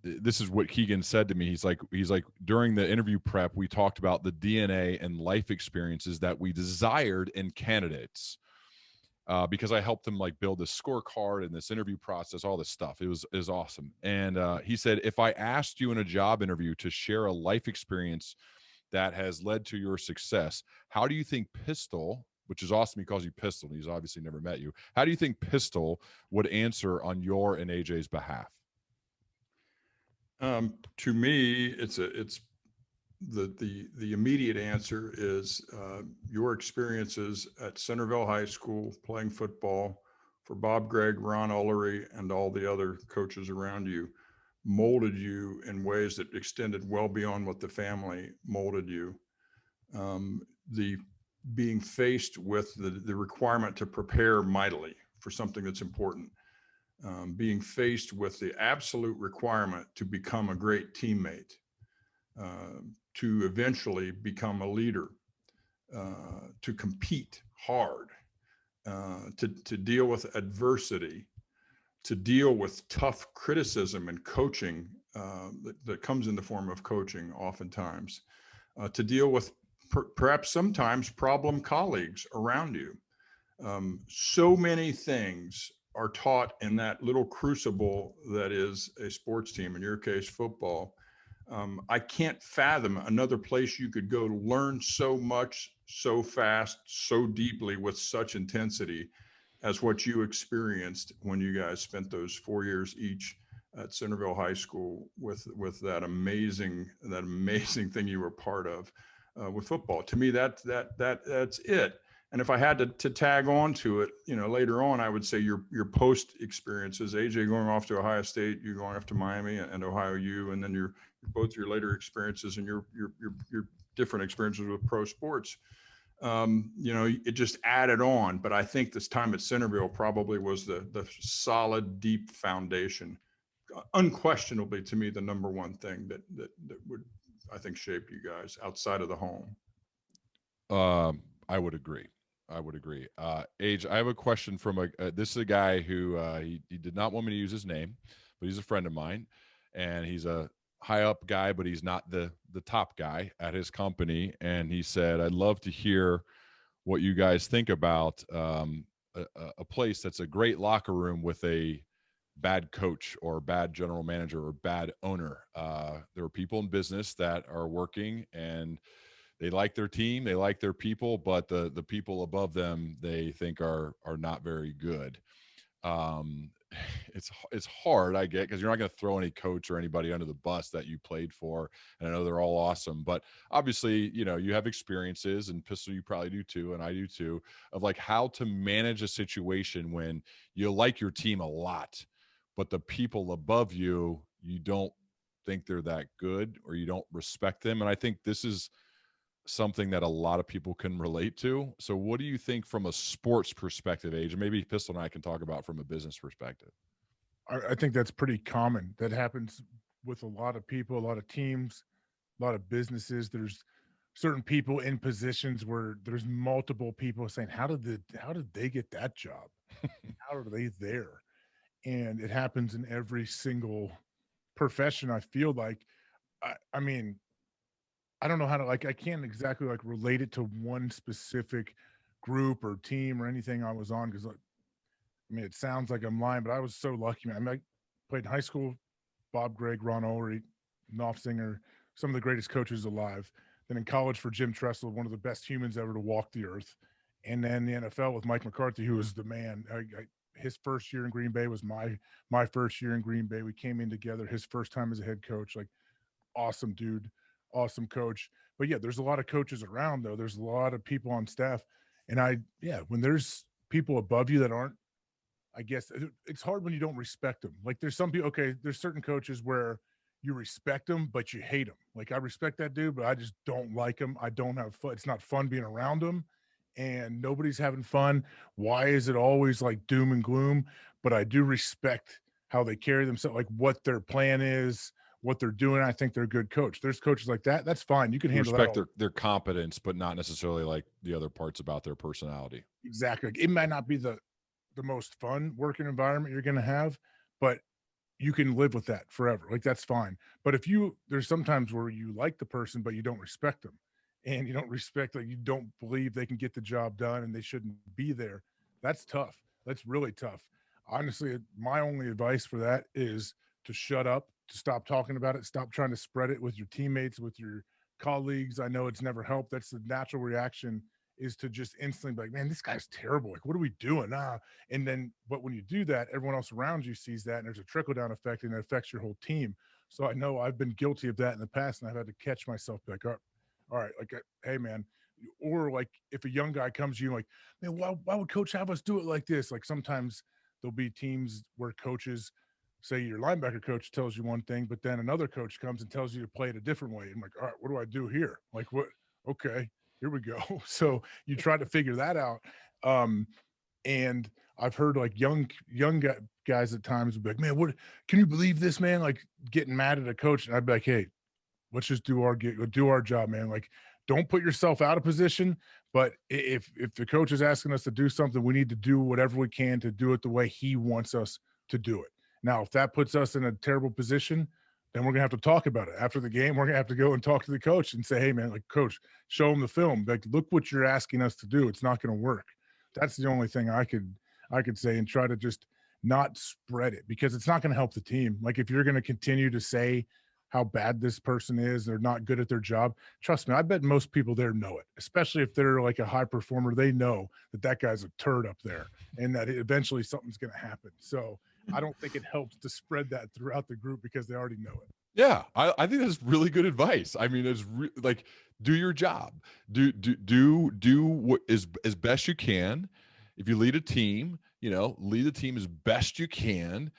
B: this is what Keegan said to me. He's like during the interview prep, we talked about the DNA and life experiences that we desired in candidates. Because I helped them like build this scorecard and this interview process, all this stuff. It was awesome. And he said, if I asked you in a job interview to share a life experience that has led to your success, how do you think Pistol, which is awesome, he calls you Pistol, he's obviously never met you, how do you think Pistol would answer on your and AJ's behalf?
C: To me, it's the immediate answer is your experiences at Centerville High School playing football for Bob Gregg, Ron Ullery, and all the other coaches around you molded you in ways that extended well beyond what the family molded you. The being faced with the requirement to prepare mightily for something that's important, being faced with the absolute requirement to become a great teammate, to eventually become a leader, to compete hard, to deal with adversity, to deal with tough criticism and coaching that comes in the form of coaching oftentimes, to deal with perhaps sometimes problem colleagues around you. So many things are taught in that little crucible that is a sports team, in your case, football. I can't fathom another place you could go to learn so much, so fast, so deeply, with such intensity as what you experienced when you guys spent those 4 years each at Centerville High School with that amazing thing you were part of with football. To me, that's it. And if I had to tag on to it, later on, I would say your post experiences, AJ going off to Ohio State, you going off to Miami and Ohio U, and then both your later experiences and your different experiences with pro sports. It just added on. But I think this time at Centerville probably was the solid, deep foundation. Unquestionably, to me, the number one thing that would, I think, shape you guys outside of the home.
B: I would agree. Age, I have a question from this is a guy who he did not want me to use his name, but he's a friend of mine, and he's a high up guy, but he's not the top guy at his company. And he said, I'd love to hear what you guys think about a place that's a great locker room with a bad coach or bad general manager or bad owner. There are people in business that are working and they like their team, they like their people, but the people above them they think are not very good. It's hard, I get, because you're not going to throw any coach or anybody under the bus that you played for, and I know they're all awesome, but obviously you have experiences, and Pistol, you probably do too, and I do too, of like how to manage a situation when you like your team a lot, but the people above you don't think they're that good, or you don't respect them. And I think this is something that a lot of people can relate to. So what do you think from a sports perspective, Age? And maybe Pistol and I can talk about from a business perspective.
D: I think that's pretty common. That happens with a lot of people, a lot of teams, a lot of businesses. There's certain people in positions where there's multiple people saying, how did they get that job? How are they there? And it happens in every single profession. I feel like, I mean, I don't know how to, I can't exactly relate it to one specific group or team or anything I was on. Cause it sounds like I'm lying, but I was so lucky, man. I played in high school, Bob Gregg, Ron Ulrich, Knopfsinger, some of the greatest coaches alive. Then in college for Jim Tressel, one of the best humans ever to walk the earth. And then the NFL with Mike McCarthy, who was the man. His first year in Green Bay was my first year in Green Bay. We came in together, his first time as a head coach, awesome dude, awesome coach. But yeah, there's a lot of coaches around though. There's a lot of people on staff. And when there's people above you that aren't, I guess it's hard when you don't respect them. There's some people, okay, there's certain coaches where you respect them, but you hate them. I respect that dude, but I just don't like him. I don't have fun. It's not fun being around him, and nobody's having fun. Why is it always doom and gloom? But I do respect how they carry themselves, what their plan is, what they're doing. I think they're a good coach. There's coaches like that. That's fine. You can handle
B: respect
D: that.
B: Their competence, but not necessarily the other parts about their personality.
D: Exactly. It might not be the most fun working environment you're going to have, but you can live with that forever. That's fine. But there's sometimes where you like the person, but you don't respect them, and you don't respect, you don't believe they can get the job done and they shouldn't be there. That's tough. That's really tough. Honestly, my only advice for that is to shut up, to stop talking about it, stop trying to spread it with your teammates, with your colleagues. I know it's never helped. That's the natural reaction, is to just instantly be like, man, this guy's terrible. What are we doing? But when you do that, everyone else around you sees that, and there's a trickle down effect, and it affects your whole team. So I know I've been guilty of that in the past, and I've had to catch myself, all right, hey man, or if a young guy comes to you man, why would coach have us do it like this? Sometimes there'll be teams where coaches say your linebacker coach tells you one thing, but then another coach comes and tells you to play it a different way. I'm all right, what do I do here? What? Okay, here we go. So you try to figure that out. And I've heard young guys at times would be like, man, what, can you believe this, man? Getting mad at a coach. And I'd be like, hey, let's just do our job, man. Don't put yourself out of position. But if the coach is asking us to do something, we need to do whatever we can to do it the way he wants us to do it. Now, if that puts us in a terrible position, then we're going to have to talk about it. After the game, we're going to have to go and talk to the coach and say, hey, man, coach, show him the film. Look what you're asking us to do. It's not going to work. That's the only thing I could say, and try to just not spread it, because it's not going to help the team. If you're going to continue to say how bad this person is, they're not good at their job. Trust me, I bet most people there know it, especially if they're like a high performer. They know that that guy's a turd up there and that eventually something's going to happen. So I don't think it helps to spread that throughout the group because they already know it.
B: Yeah, I think that's really good advice. I mean, it's like, do your job, do what is as best you can. If you lead a team, lead the team as best you can.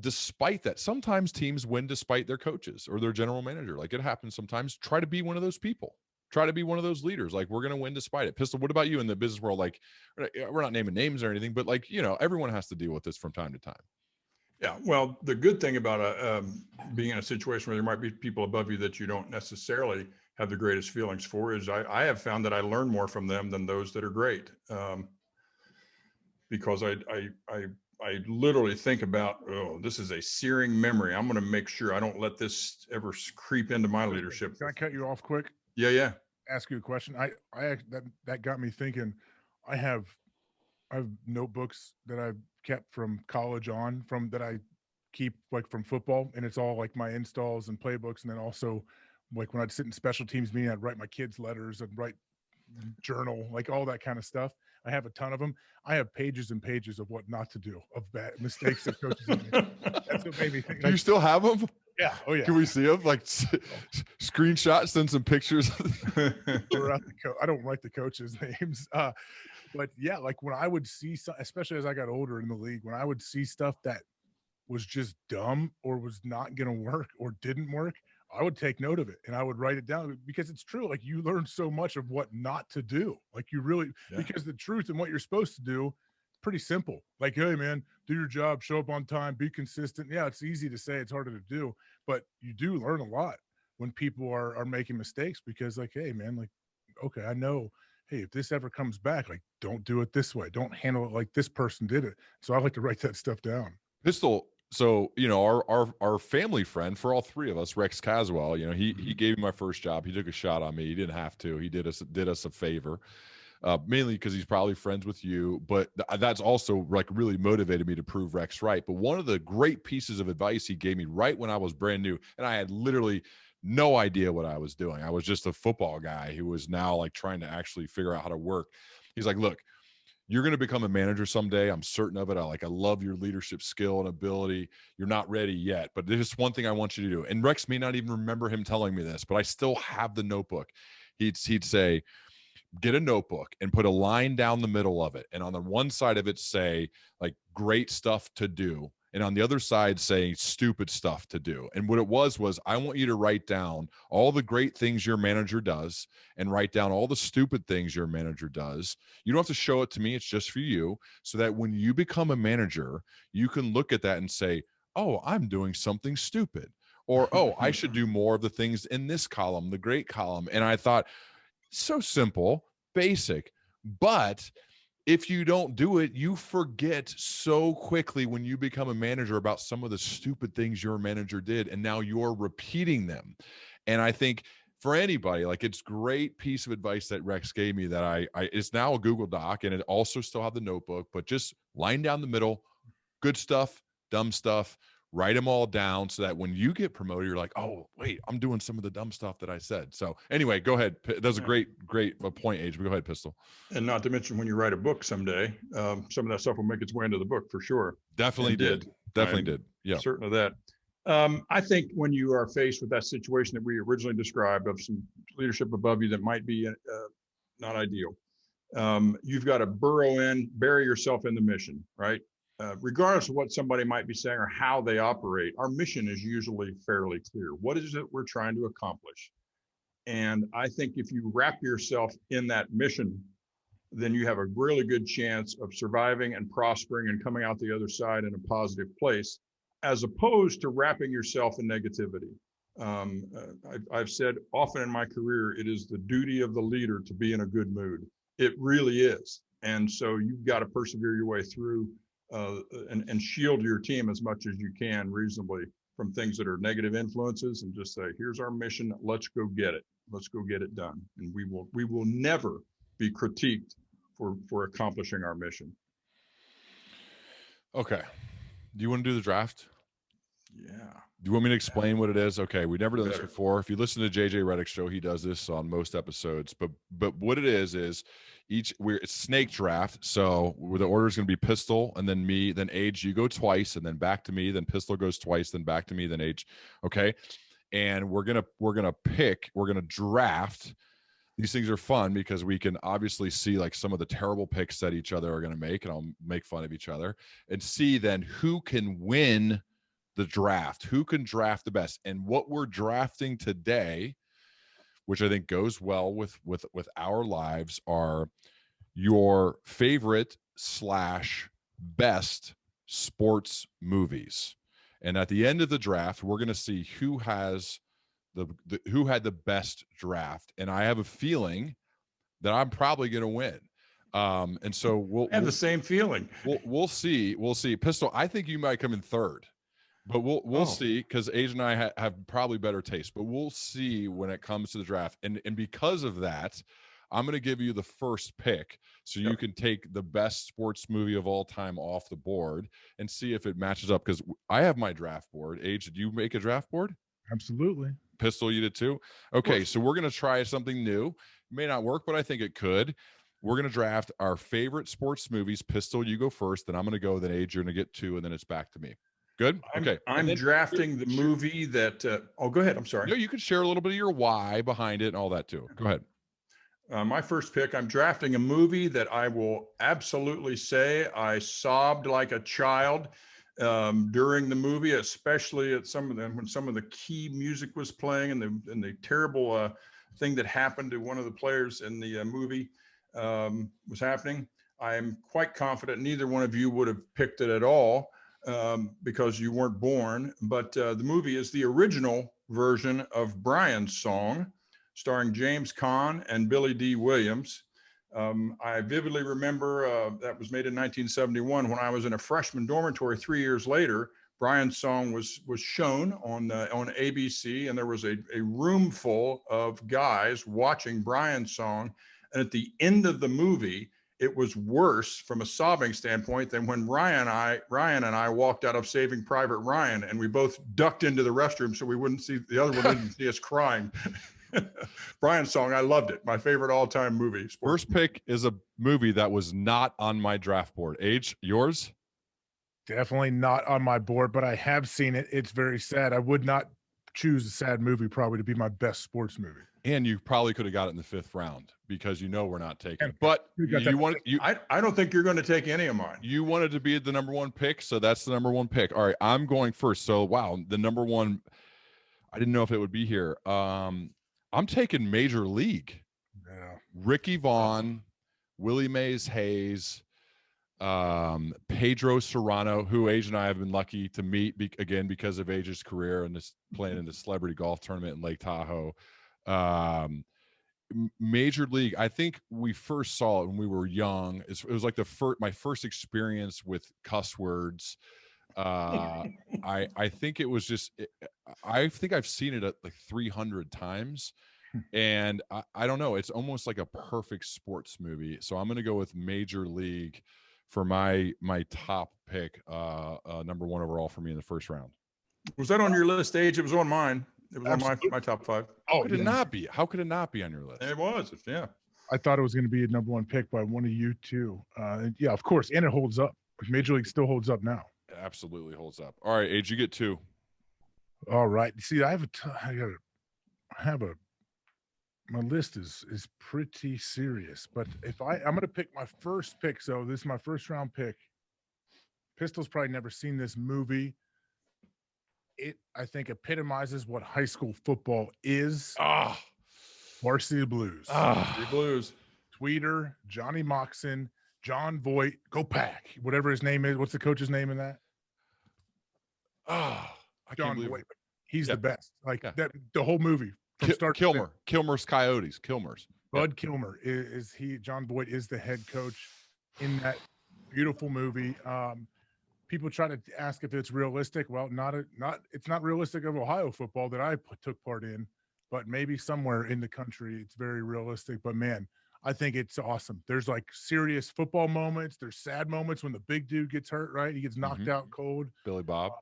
B: Despite that, sometimes teams win despite their coaches or their general manager. Like, it happens sometimes. Try to be one of those people. Try to be one of those leaders. Like, we're going to win despite it. Pistol, what about you in the business world? Like, we're not naming names or anything, but like, everyone has to deal with this from time to time.
C: Yeah, well, the good thing about being in a situation where there might be people above you that you don't necessarily have the greatest feelings for is I have found that I learn more from them than those that are great, because I literally think about, oh, this is a searing memory. I'm going to make sure I don't let this ever creep into my leadership.
D: Can I cut you off quick?
C: Yeah.
D: Ask you a question. That got me thinking. I have notebooks that I've kept from college on, from that I keep like from football, and it's all like my installs and playbooks. And then also like when I'd sit in special teams meeting, I'd write my kids letters and write journal, like all that kind of stuff. I have a ton of them. I have pages and pages of what not to do, of bad mistakes that coaches have made. That's what made me think.
B: Do you still have them?
D: Yeah. Oh yeah.
B: Can we see them? Like screenshots, send some pictures.
D: I don't write the coaches' names. But yeah, like when I would see, especially as I got older in the league, when I would see stuff that was just dumb or was not going to work or didn't work, I would take note of it and I would write it down, because it's true. Like, you learn so much of what not to do. Like, you really, because the truth and what you're supposed to do, pretty simple. Like, hey man, do your job, show up on time, be consistent. Yeah, it's easy to say, it's harder to do, but you do learn a lot when people are making mistakes, because like, hey man, like, okay, I know, hey, if this ever comes back, like, don't do it this way. Don't handle it like this person did it. So I like to write that stuff down.
B: Pistol. So, our family friend, for all three of us, Rex Caswell, he gave me my first job. He took a shot on me. He didn't have to. He did us a favor, mainly because he's probably friends with you. But that's also like really motivated me to prove Rex right. But one of the great pieces of advice he gave me right when I was brand new, and I had literally no idea what I was doing. I was just a football guy who was now like trying to actually figure out how to work. He's like, look, you're going to become a manager someday. I'm certain of it. I love your leadership skill and ability. You're not ready yet, but there's just one thing I want you to do. And Rex may not even remember him telling me this, but I still have the notebook. He'd say, get a notebook and put a line down the middle of it. And on the one side of it, say like great stuff to do. And on the other side, say stupid stuff to do. And what it was I want you to write down all the great things your manager does and write down all the stupid things your manager does. You don't have to show it to me. It's just for you, so that when you become a manager, you can look at that and say, oh, I'm doing something stupid. Or, oh, I should do more of the things in this column, the great column. And I thought, so simple, basic, but if you don't do it, you forget so quickly when you become a manager about some of the stupid things your manager did, and now you're repeating them. And I think for anybody, like, it's great piece of advice that Rex gave me that I it's now a Google Doc, and it also still have the notebook, but just line down the middle, good stuff, dumb stuff, write them all down so that when you get promoted, you're like, oh, wait, I'm doing some of the dumb stuff that I said. So anyway, go ahead. That's a great point, Age. Go ahead, Pistol.
C: And not to mention, when you write a book someday, some of that stuff will make its way into the book for sure.
B: Definitely did. Yeah.
C: Certain of that. I think when you are faced with that situation that we originally described of some leadership above you that might be not ideal, you've got to bury yourself in the mission, right? Regardless of what somebody might be saying or how they operate, our mission is usually fairly clear. What is it we're trying to accomplish? And I think if you wrap yourself in that mission, then you have a really good chance of surviving and prospering and coming out the other side in a positive place, as opposed to wrapping yourself in negativity. I've said often in my career, it is the duty of the leader to be in a good mood. It really is. And so you've got to persevere your way through and shield your team as much as you can reasonably from things that are negative influences, and just say, here's our mission, let's go get it. Let's go get it done. And we will never be critiqued for accomplishing our mission.
B: Okay. Do you want to do the draft?
C: Yeah.
B: Do you want me to explain what it is? Okay, we've never done this
C: Better.
B: before. If you listen to JJ Reddick's show, he does this on most episodes. But what it is it's snake draft. So where the order is going to be Pistol, and then me, then Age. You go twice, and then back to me. Then Pistol goes twice, then back to me, then Age. Okay, and we're gonna draft. These things are fun because we can obviously see like some of the terrible picks that each other are going to make, and I'll make fun of each other, and see then who can win the draft, who can draft the best. And what we're drafting today, which I think goes well with our lives, are your favorite / best sports movies. And at the end of the draft, we're going to see who has who had the best draft. And I have a feeling that I'm probably going to win. And so we'll
C: have the same feeling.
B: We'll see. Pistol, I think you might come in third. But we'll see, because Age and I have probably better taste. But we'll see when it comes to the draft. And because of that, I'm going to give you the first pick so you can take the best sports movie of all time off the board and see if it matches up. Because I have my draft board. Age, did you make a draft board?
D: Absolutely.
B: Pistol, you did too? Okay, so we're going to try something new. It may not work, but I think it could. We're going to draft our favorite sports movies. Pistol, you go first. Then I'm going to go. Then Age, you're going to get 2, and then it's back to me. Good. Okay.
C: I'm drafting the movie that. Go ahead. I'm sorry.
B: No, you could share a little bit of your why behind it and all that too. Go ahead.
C: My first pick. I'm drafting a movie that I will absolutely say I sobbed like a child during the movie, especially at some of them when some of the key music was playing and the terrible thing that happened to one of the players in the movie was happening. I am quite confident neither one of you would have picked it at all. Because you weren't born, but the movie is the original version of Brian's song, starring James Caan and Billy D. Williams. I vividly remember that was made in 1971 when I was in a freshman dormitory 3 years later. Brian's song was shown on ABC, and there was a room full of guys watching Brian's song. And at the end of the movie, it was worse from a sobbing standpoint than when Ryan and I walked out of Saving Private Ryan, and we both ducked into the restroom so we wouldn't see the other one didn't see us crying. Brian's song, I loved it. My favorite all-time movie.
B: First pick is a movie that was not on my draft board. Age, yours?
D: Definitely not on my board, but I have seen it. It's very sad. I would not choose a sad movie probably to be my best sports movie.
B: And you probably could have got it in the 5th round because we're not taking it. But
C: I don't think you're going to take any of mine.
B: You wanted to be the number 1 pick, so that's the number 1 pick. All right, I'm going first. So wow, the number 1. I didn't know if it would be here. I'm taking Major League.
D: Yeah.
B: Ricky Vaughn, Willie Mays Hayes, Pedro Serrano, who Age and I have been lucky to meet again because of Age's career and this playing in the celebrity golf tournament in Lake Tahoe. Major League, I think we first saw it when we were young. It was like my first experience with cuss words. I think it was just, I think I've seen it like 300 times, and I don't know. It's almost like a perfect sports movie. So I'm going to go with Major League for my top pick, number 1 overall for me in the first round.
C: Was that on your list, Age? It was on mine. It was on my top 5.
B: How could it not be? How could it not be on your list?
C: It was, yeah.
D: I thought it was going to be a number 1 pick by one of you two. Yeah, of course, and it holds up. Major League still holds up now.
B: It absolutely holds up. All right, Age, you get 2.
D: All right. See, my list is pretty serious, but I'm going to pick my first pick. So this is my first round pick. Pistol's probably never seen this movie. It, I think, epitomizes what high school football is. Varsity Blues.
C: The Blues.
D: Tweeter, Johnny Moxon, John Voight, go Pack, whatever his name is. What's the coach's name in that? John Voight. He's the best. That the whole movie from start to finish.
B: Kilmer's Coyotes.
D: Bud Kilmer is he. John Voight is the head coach in that beautiful movie. People try to ask if it's realistic. Well, it's not realistic of Ohio football that I took part in, but maybe somewhere in the country it's very realistic. But man, I think it's awesome. There's like serious football moments. There's sad moments when the big dude gets hurt, right? He gets knocked out cold.
B: Billy Bob.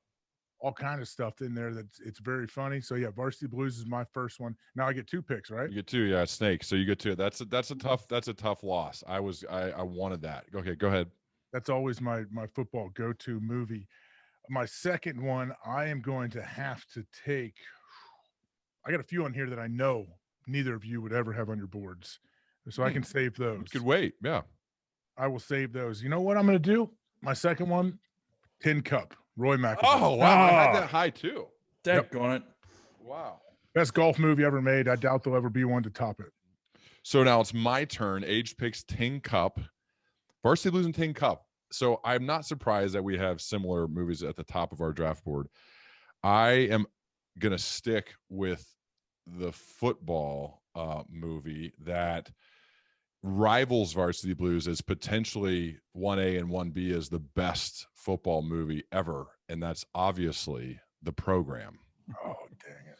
D: all kind of stuff in there it's very funny. So yeah, Varsity Blues is my first one. Now I get 2 picks, right?
B: You get 2, yeah, Snake. So you get 2. That's a tough loss. I wanted that. Okay, go ahead.
D: That's always my football go-to movie. My second one, I am going to have to take. I got a few on here that I know neither of you would ever have on your boards, so I can save those.
B: Good wait, yeah.
D: I will save those. You know what I'm going to do? My second one, Tin Cup, Roy McAfee.
B: Oh wow, I had that high too.
C: Deck on it.
B: Wow.
D: Best golf movie ever made. I doubt there'll ever be one to top it.
B: So now it's my turn. Age picks Tin Cup, Varsity Blues and Tin Cup. So I'm not surprised that we have similar movies at the top of our draft board. I am gonna stick with the football movie that rivals Varsity Blues as potentially 1A and 1B as the best football movie ever, and that's obviously The Program.
D: Oh, dang it.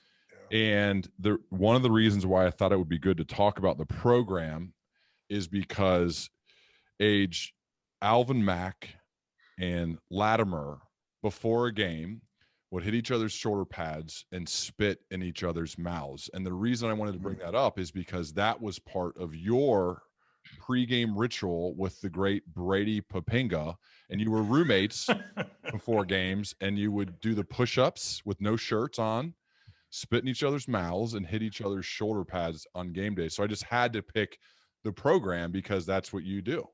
D: Yeah.
B: And one of the reasons why I thought it would be good to talk about The Program is because Alvin Mack and Latimer before a game would hit each other's shoulder pads and spit in each other's mouths. And the reason I wanted to bring that up is because that was part of your pregame ritual with the great Brady Papinga, and you were roommates before games, and you would do the push-ups with no shirts on, spit in each other's mouths, and hit each other's shoulder pads on game day. So I just had to pick The Program because that's what you do.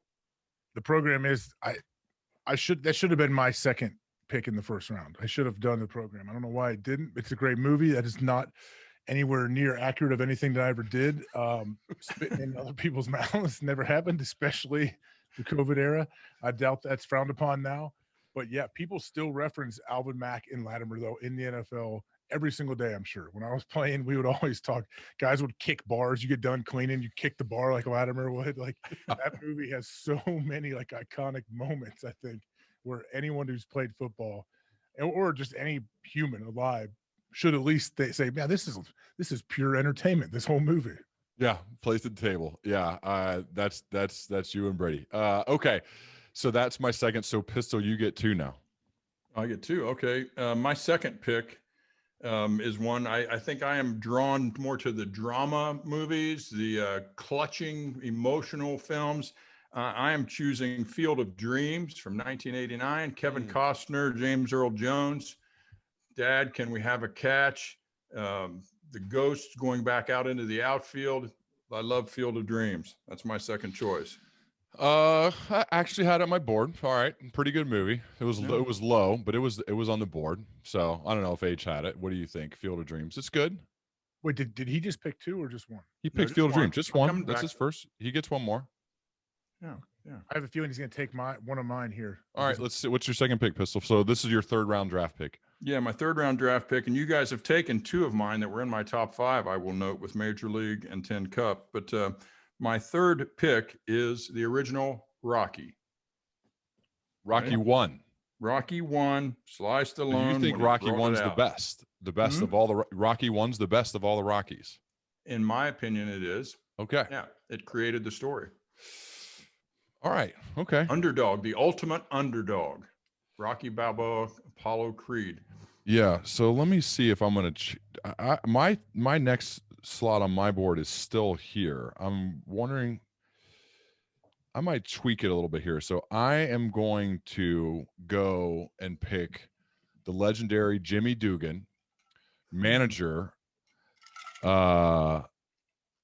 D: The Program is that should have been my second pick in the first round. I should have done The Program. I don't know why I didn't. It's a great movie. That is not anywhere near accurate of anything that I ever did. Spitting in other people's mouths never happened, especially the COVID era. I doubt that's frowned upon now. But yeah, people still reference Alvin Mack and Latimer though in the NFL every single day, I'm sure. When I was playing, we would always talk. Guys would kick bars. You get done cleaning, you kick the bar like Latimer would. Like that movie has so many like iconic moments, I think, where anyone who's played football or just any human alive should at least say, man, this is pure entertainment, this whole movie.
B: Yeah, place at the table. Yeah, that's you and Brady. Okay, so that's my second. So Pistol, you get 2 now.
C: I get 2. Okay. My second pick is one I think I am drawn more to the drama movies, the clutching emotional films. I am choosing Field of Dreams from 1989. Kevin Costner, James Earl Jones. Dad, can we have a catch? The ghosts going back out into the outfield. I love Field of Dreams. That's my second choice.
B: I actually had it on my board. All right, pretty good movie. It was low, but it was on the board. So I don't know if H had it. What do you think? Field of Dreams. It's good.
D: Wait, did he just pick 2 or just 1?
B: He picked Field of Dreams. Just one. That's his first. He gets 1 more.
C: Yeah.
D: I have a feeling he's going to take one of mine here.
B: All right, let's see. What's your second pick, Pistol? So this is your 3rd round draft pick.
C: Yeah, my 3rd round draft pick, and you guys have taken 2 of mine that were in my top 5, I will note, with Major League and Tin Cup. But my 3rd pick is the original Rocky.
B: Rocky 1.
C: Rocky 1, Sly Stallone.
B: You think Rocky 1's the best? The best of all the Rocky 1's the best of all the Rockies?
C: In my opinion, it is.
B: Okay.
C: Yeah, it created the story.
B: All right. Okay.
C: Underdog, the ultimate underdog. Rocky Balboa, Apollo Creed.
B: Yeah. So let me see if I'm going to. My next slot on my board is still here. I'm wondering. I might tweak it a little bit here. So I am going to go and pick the legendary Jimmy Dugan, manager, in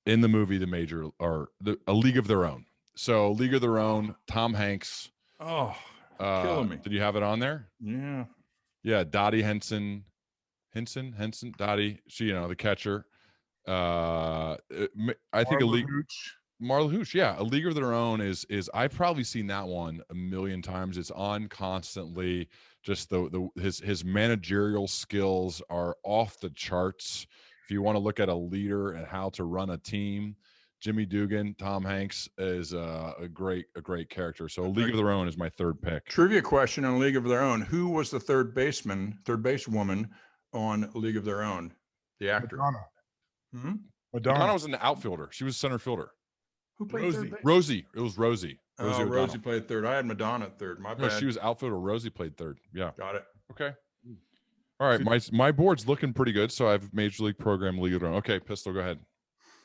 B: the movie A League of Their Own. So League of Their Own, Tom Hanks.
C: Oh, killing me.
B: Did you have it on there?
C: Yeah.
B: Yeah, Dottie Henson, Dottie. She, the catcher. I think Marla Hooch. Yeah, A League of Their Own is I've probably seen that one a million times. It's on constantly. Just his managerial skills are off the charts. If you want to look at a leader and how to run a team, Jimmy Dugan, Tom Hanks is a great character. So A League of Their Own is my 3rd pick.
C: Trivia question on A League of Their Own. Who was the third basewoman on A League of Their Own? The actor.
D: Madonna.
B: Madonna was an outfielder. She was center fielder.
C: Who played
D: Rosie.
C: third base?
B: Rosie. It was Rosie.
C: Rosie played 3rd. I had Madonna at 3rd. My bad.
B: No, she was outfielder. Rosie played 3rd. Yeah.
C: Got it.
B: Okay. All right, my board's looking pretty good. So I have Major League Program, League of Their Own. Okay, Pistol, go ahead.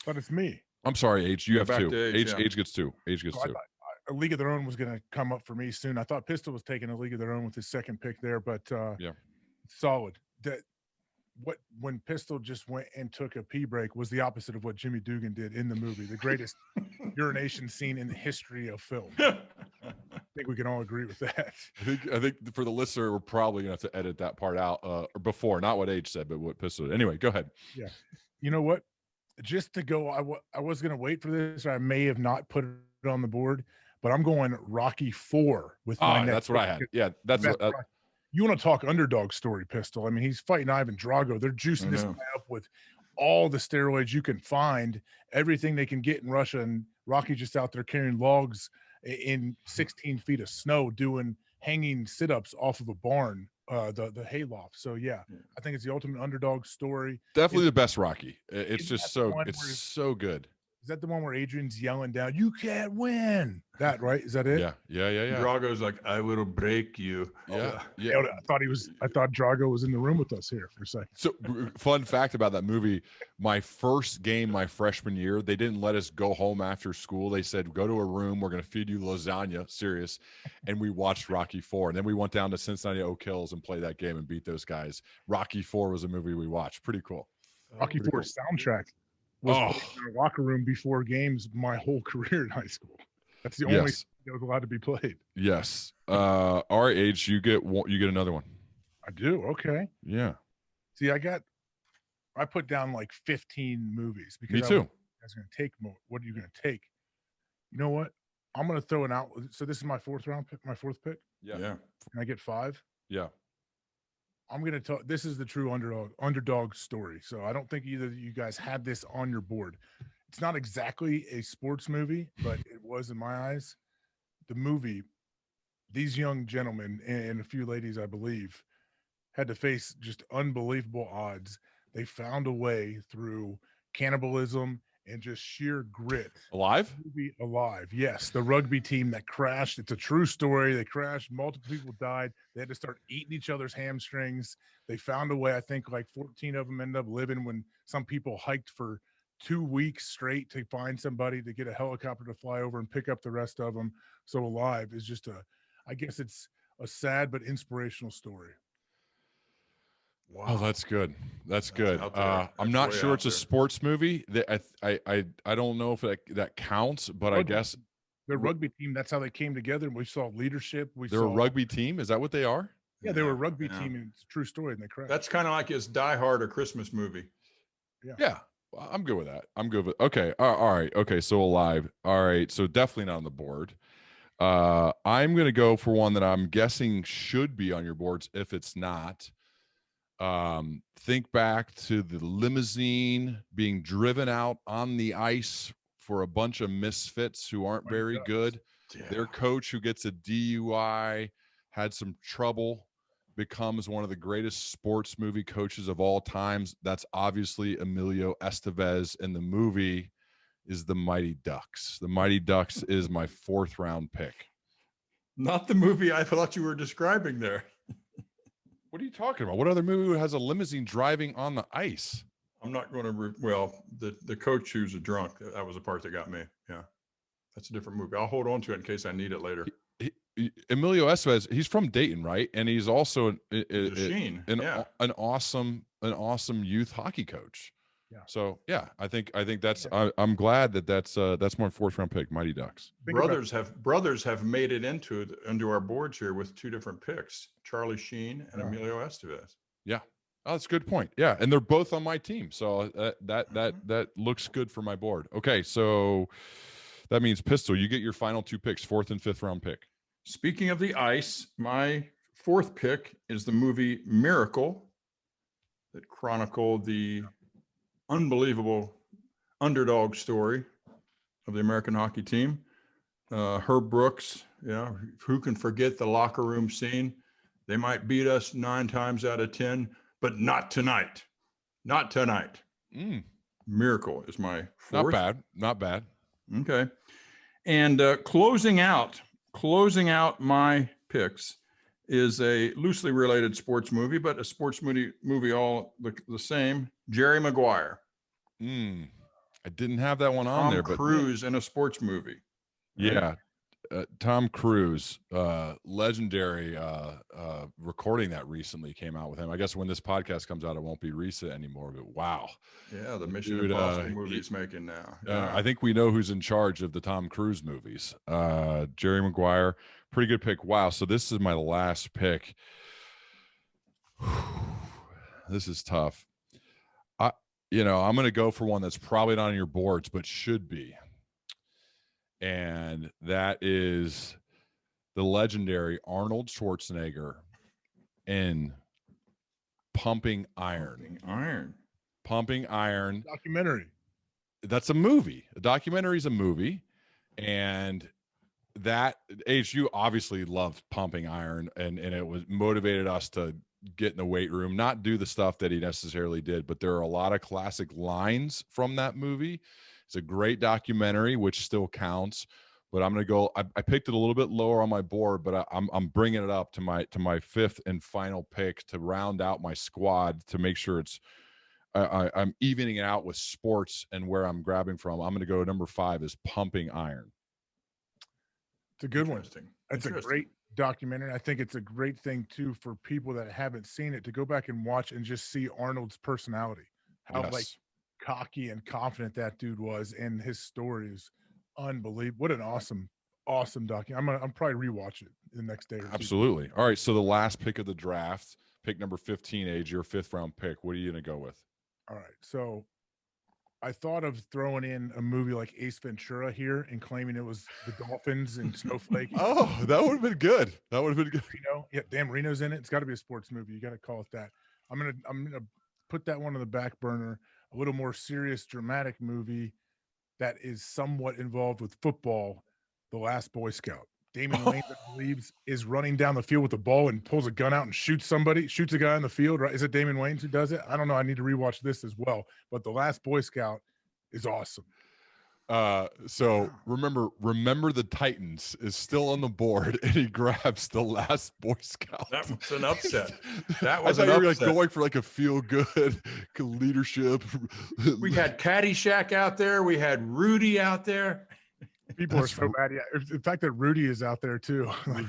D: But it's me.
B: I'm sorry, Age. You have
C: back
B: two.
C: to Age,
B: Age gets two. Age gets
D: So I
B: two.
D: thought a League of Their Own was going to come up for me soon. I thought Pistol was taking a League of Their Own with his second pick there, but
B: Yeah.
D: solid. When Pistol just went and took a pee break was the opposite of what Jimmy Dugan did in the movie, the greatest urination scene in the history of film. I think we can all agree with that.
B: I think for the listener, we're probably gonna have to edit that part out or before, not what Age said, but what Pistol did. Anyway, go ahead.
D: Yeah. You know what? Just to go, I was going to wait for this. I may have not put it on the board, but I'm going Rocky 4 with my next
B: that's what I had. Yeah, that's what,
D: you want to talk underdog story, Pistol. I mean, he's fighting Ivan Drago. They're juicing this guy up with all the steroids you can find, everything they can get in Russia, and Rocky's just out there carrying logs in 16 feet of snow, doing hanging sit-ups off of a barn, the hayloft. So yeah, I think it's the ultimate underdog story.
B: Definitely the best Rocky. It's just so so good.
D: Is that the one where Adrian's yelling down, "You can't win"? That right? Is that it?
B: Yeah.
C: Drago's like, "I will break you."
B: Yeah.
D: I thought Drago was in the room with us here for a second.
B: So fun fact about that movie, my first game my freshman year, they didn't let us go home after school. They said, go to a room, we're going to feed you lasagna, serious. And we watched Rocky 4. And then we went down to Cincinnati Oak Hills and played that game and beat those guys. Rocky 4 was a movie we watched. Pretty cool.
D: Rocky 4 soundtrack was in the locker room before games my whole career in high school. That's the only thing that was allowed to be played.
B: Yes. Our age, you get another one.
D: I do. Okay.
B: Yeah.
D: See, I put down like 15 movies because
B: me too.
D: I was going to take more. What are you going to take? You know what? I'm going to throw it out. So this is my fourth pick.
B: Yeah.
D: Can I get 5?
B: Yeah.
D: I'm going to talk. This is the true underdog story. So I don't think either of you guys had this on your board. It's not exactly a sports movie, but it was in my eyes. The movie, these young gentlemen and a few ladies, I believe, had to face just unbelievable odds. They found a way through cannibalism and just sheer grit.
B: Alive?
D: Alive. Yes. The rugby team that crashed. It's a true story. They crashed. Multiple people died. They had to start eating each other's hamstrings. They found a way. I think like 14 of them ended up living when some people hiked for 2 weeks straight to find somebody to get a helicopter to fly over and pick up the rest of them. So Alive is just I guess it's a sad but inspirational story.
B: Wow. Oh, that's good. That's good. I'm not sure it's a sports movie. I don't know if that counts, but I guess
D: the rugby team, that's how they came together. We saw leadership.
B: They're a rugby team. Is that what they are?
D: Yeah, they were a rugby team, and it's a true story, and they crashed.
C: That's kind of like his Die Hard, a Christmas movie.
B: Yeah. Well, I'm good with that. I'm good with. Okay. All right. Okay. So Alive. All right. So definitely not on the board. I'm going to go for one that I'm guessing should be on your boards. If it's not, think back to the limousine being driven out on the ice for a bunch of misfits who aren't very good. Yeah. Their coach, who gets a DUI, had some trouble, becomes one of the greatest sports movie coaches of all times. That's obviously Emilio Estevez, and the movie is The Mighty Ducks. The Mighty Ducks is my 4th round pick.
C: Not the movie I thought you were describing there.
B: What are you talking about? What other movie has a limousine driving on the ice?
C: I'm not going to, the coach who's a drunk, that was the part that got me. Yeah. That's a different movie. I'll hold on to it in case I need it later.
B: Emilio Estevez, he's from Dayton, right? And he's also an awesome youth hockey coach. Yeah. So yeah, I think that's. I'm glad that's my 4th round pick. Mighty Ducks.
C: Brothers have made it into our boards here with 2 different picks: Charlie Sheen and Emilio Estevez.
B: Yeah. Oh, that's a good point. Yeah, and they're both on my team, so that looks good for my board. Okay, so that means Pistol, you get your final 2 picks, 4th and 5th round pick.
C: Speaking of the ice, my 4th pick is the movie Miracle, that chronicled the unbelievable underdog story of the American hockey team. Herb Brooks, who can forget the locker room scene? They might beat us 9 times out of 10, but not tonight. Not tonight. Miracle is my 4th.
B: Not bad.
C: Okay. And closing out my picks is a loosely related sports movie, but a sports movie all the same. Jerry Maguire.
B: I didn't have that one on
C: Tom
B: there, but
C: Cruise in a sports movie. Right?
B: yeah. Tom Cruise, legendary, recording that recently came out with him. I guess when this podcast comes out, it won't be recent anymore, but wow.
C: Yeah, the Mission
B: Dude,
C: Impossible movie he's making now.
B: I think we know who's in charge of the Tom Cruise movies. Jerry Maguire, pretty good pick. Wow. So this is my last pick. This is tough. I'm going to go for one that's probably not on your boards, but should be. And that is the legendary Arnold Schwarzenegger in Pumping Iron. Pumping Iron.
D: Documentary.
B: That's a movie. A documentary is a movie. And that age, you obviously loved Pumping Iron, and it was motivated us to get in the weight room, not do the stuff that he necessarily did, but there are a lot of classic lines from that movie. It's a great documentary, which still counts, but I'm going to go, I picked it a little bit lower on my board, but I'm bringing it up to my fifth and final pick to round out my squad to make sure I'm evening it out with sports and where I'm grabbing from. I'm going to go number 5 is Pumping Iron.
D: It's a good one. That's a great documentary. I think it's a great thing too for people that haven't seen it to go back and watch and just see Arnold's personality, how like cocky and confident that dude was, and his story is unbelievable. What an awesome documentary. I'm probably rewatch it the next day or two.
B: Absolutely. All right, so the last pick of the draft, pick number 15, Age, your 5th round pick. What are you going to go with?
D: All right, so I thought of throwing in a movie like Ace Ventura here and claiming it was the Dolphins and Snowflake.
B: Oh, that would have been good. That would have been good.
D: Reno. Yeah, damn, Reno's in it. It's got to be a sports movie. You got to call it that. I'm gonna put that one on the back burner. A little more serious, dramatic movie that is somewhat involved with football. The Last Boy Scout. Damon Wayans, I believe, is running down the field with the ball and pulls a gun out and shoots a guy in the field. Right? Is it Damon Wayans who does it? I don't know. I need to rewatch this as well. But The Last Boy Scout is awesome.
B: So remember the Titans is still on the board, and he grabs The Last Boy Scout.
C: That was an upset. That was
B: I
C: an
B: thought you were
C: upset.
B: like going for like a feel good leadership.
C: We had Caddyshack out there. We had Rudy out there.
D: People are so mad. Yeah, the fact that Rudy is out there too. Like,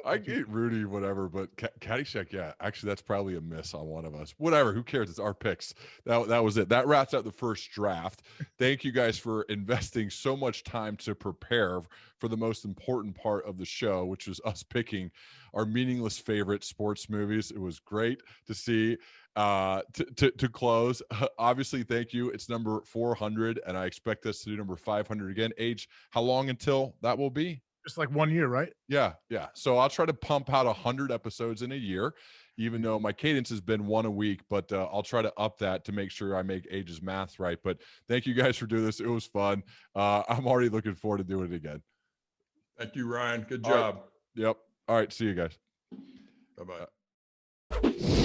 B: I get Rudy, whatever, but Caddyshack, yeah, actually, that's probably a miss on one of us. Whatever, who cares? It's our picks. That was it. That wraps out the first draft. Thank you guys for investing so much time to prepare for the most important part of the show, which was us picking our meaningless favorite sports movies. It was great to see. To close, obviously, thank you. It's number 400, and I expect us to do number 500 again. Age, how long until that will be?
D: Just like 1 year, right?
B: Yeah. So I'll try to pump out 100 episodes in a year, even though my cadence has been 1 a week, but I'll try to up that to make sure I make Age's math right. But thank you guys for doing this. It was fun. I'm already looking forward to doing it again.
C: Thank you, Ryan. Good job.
B: Yep. All right. See you guys.
C: Bye-bye.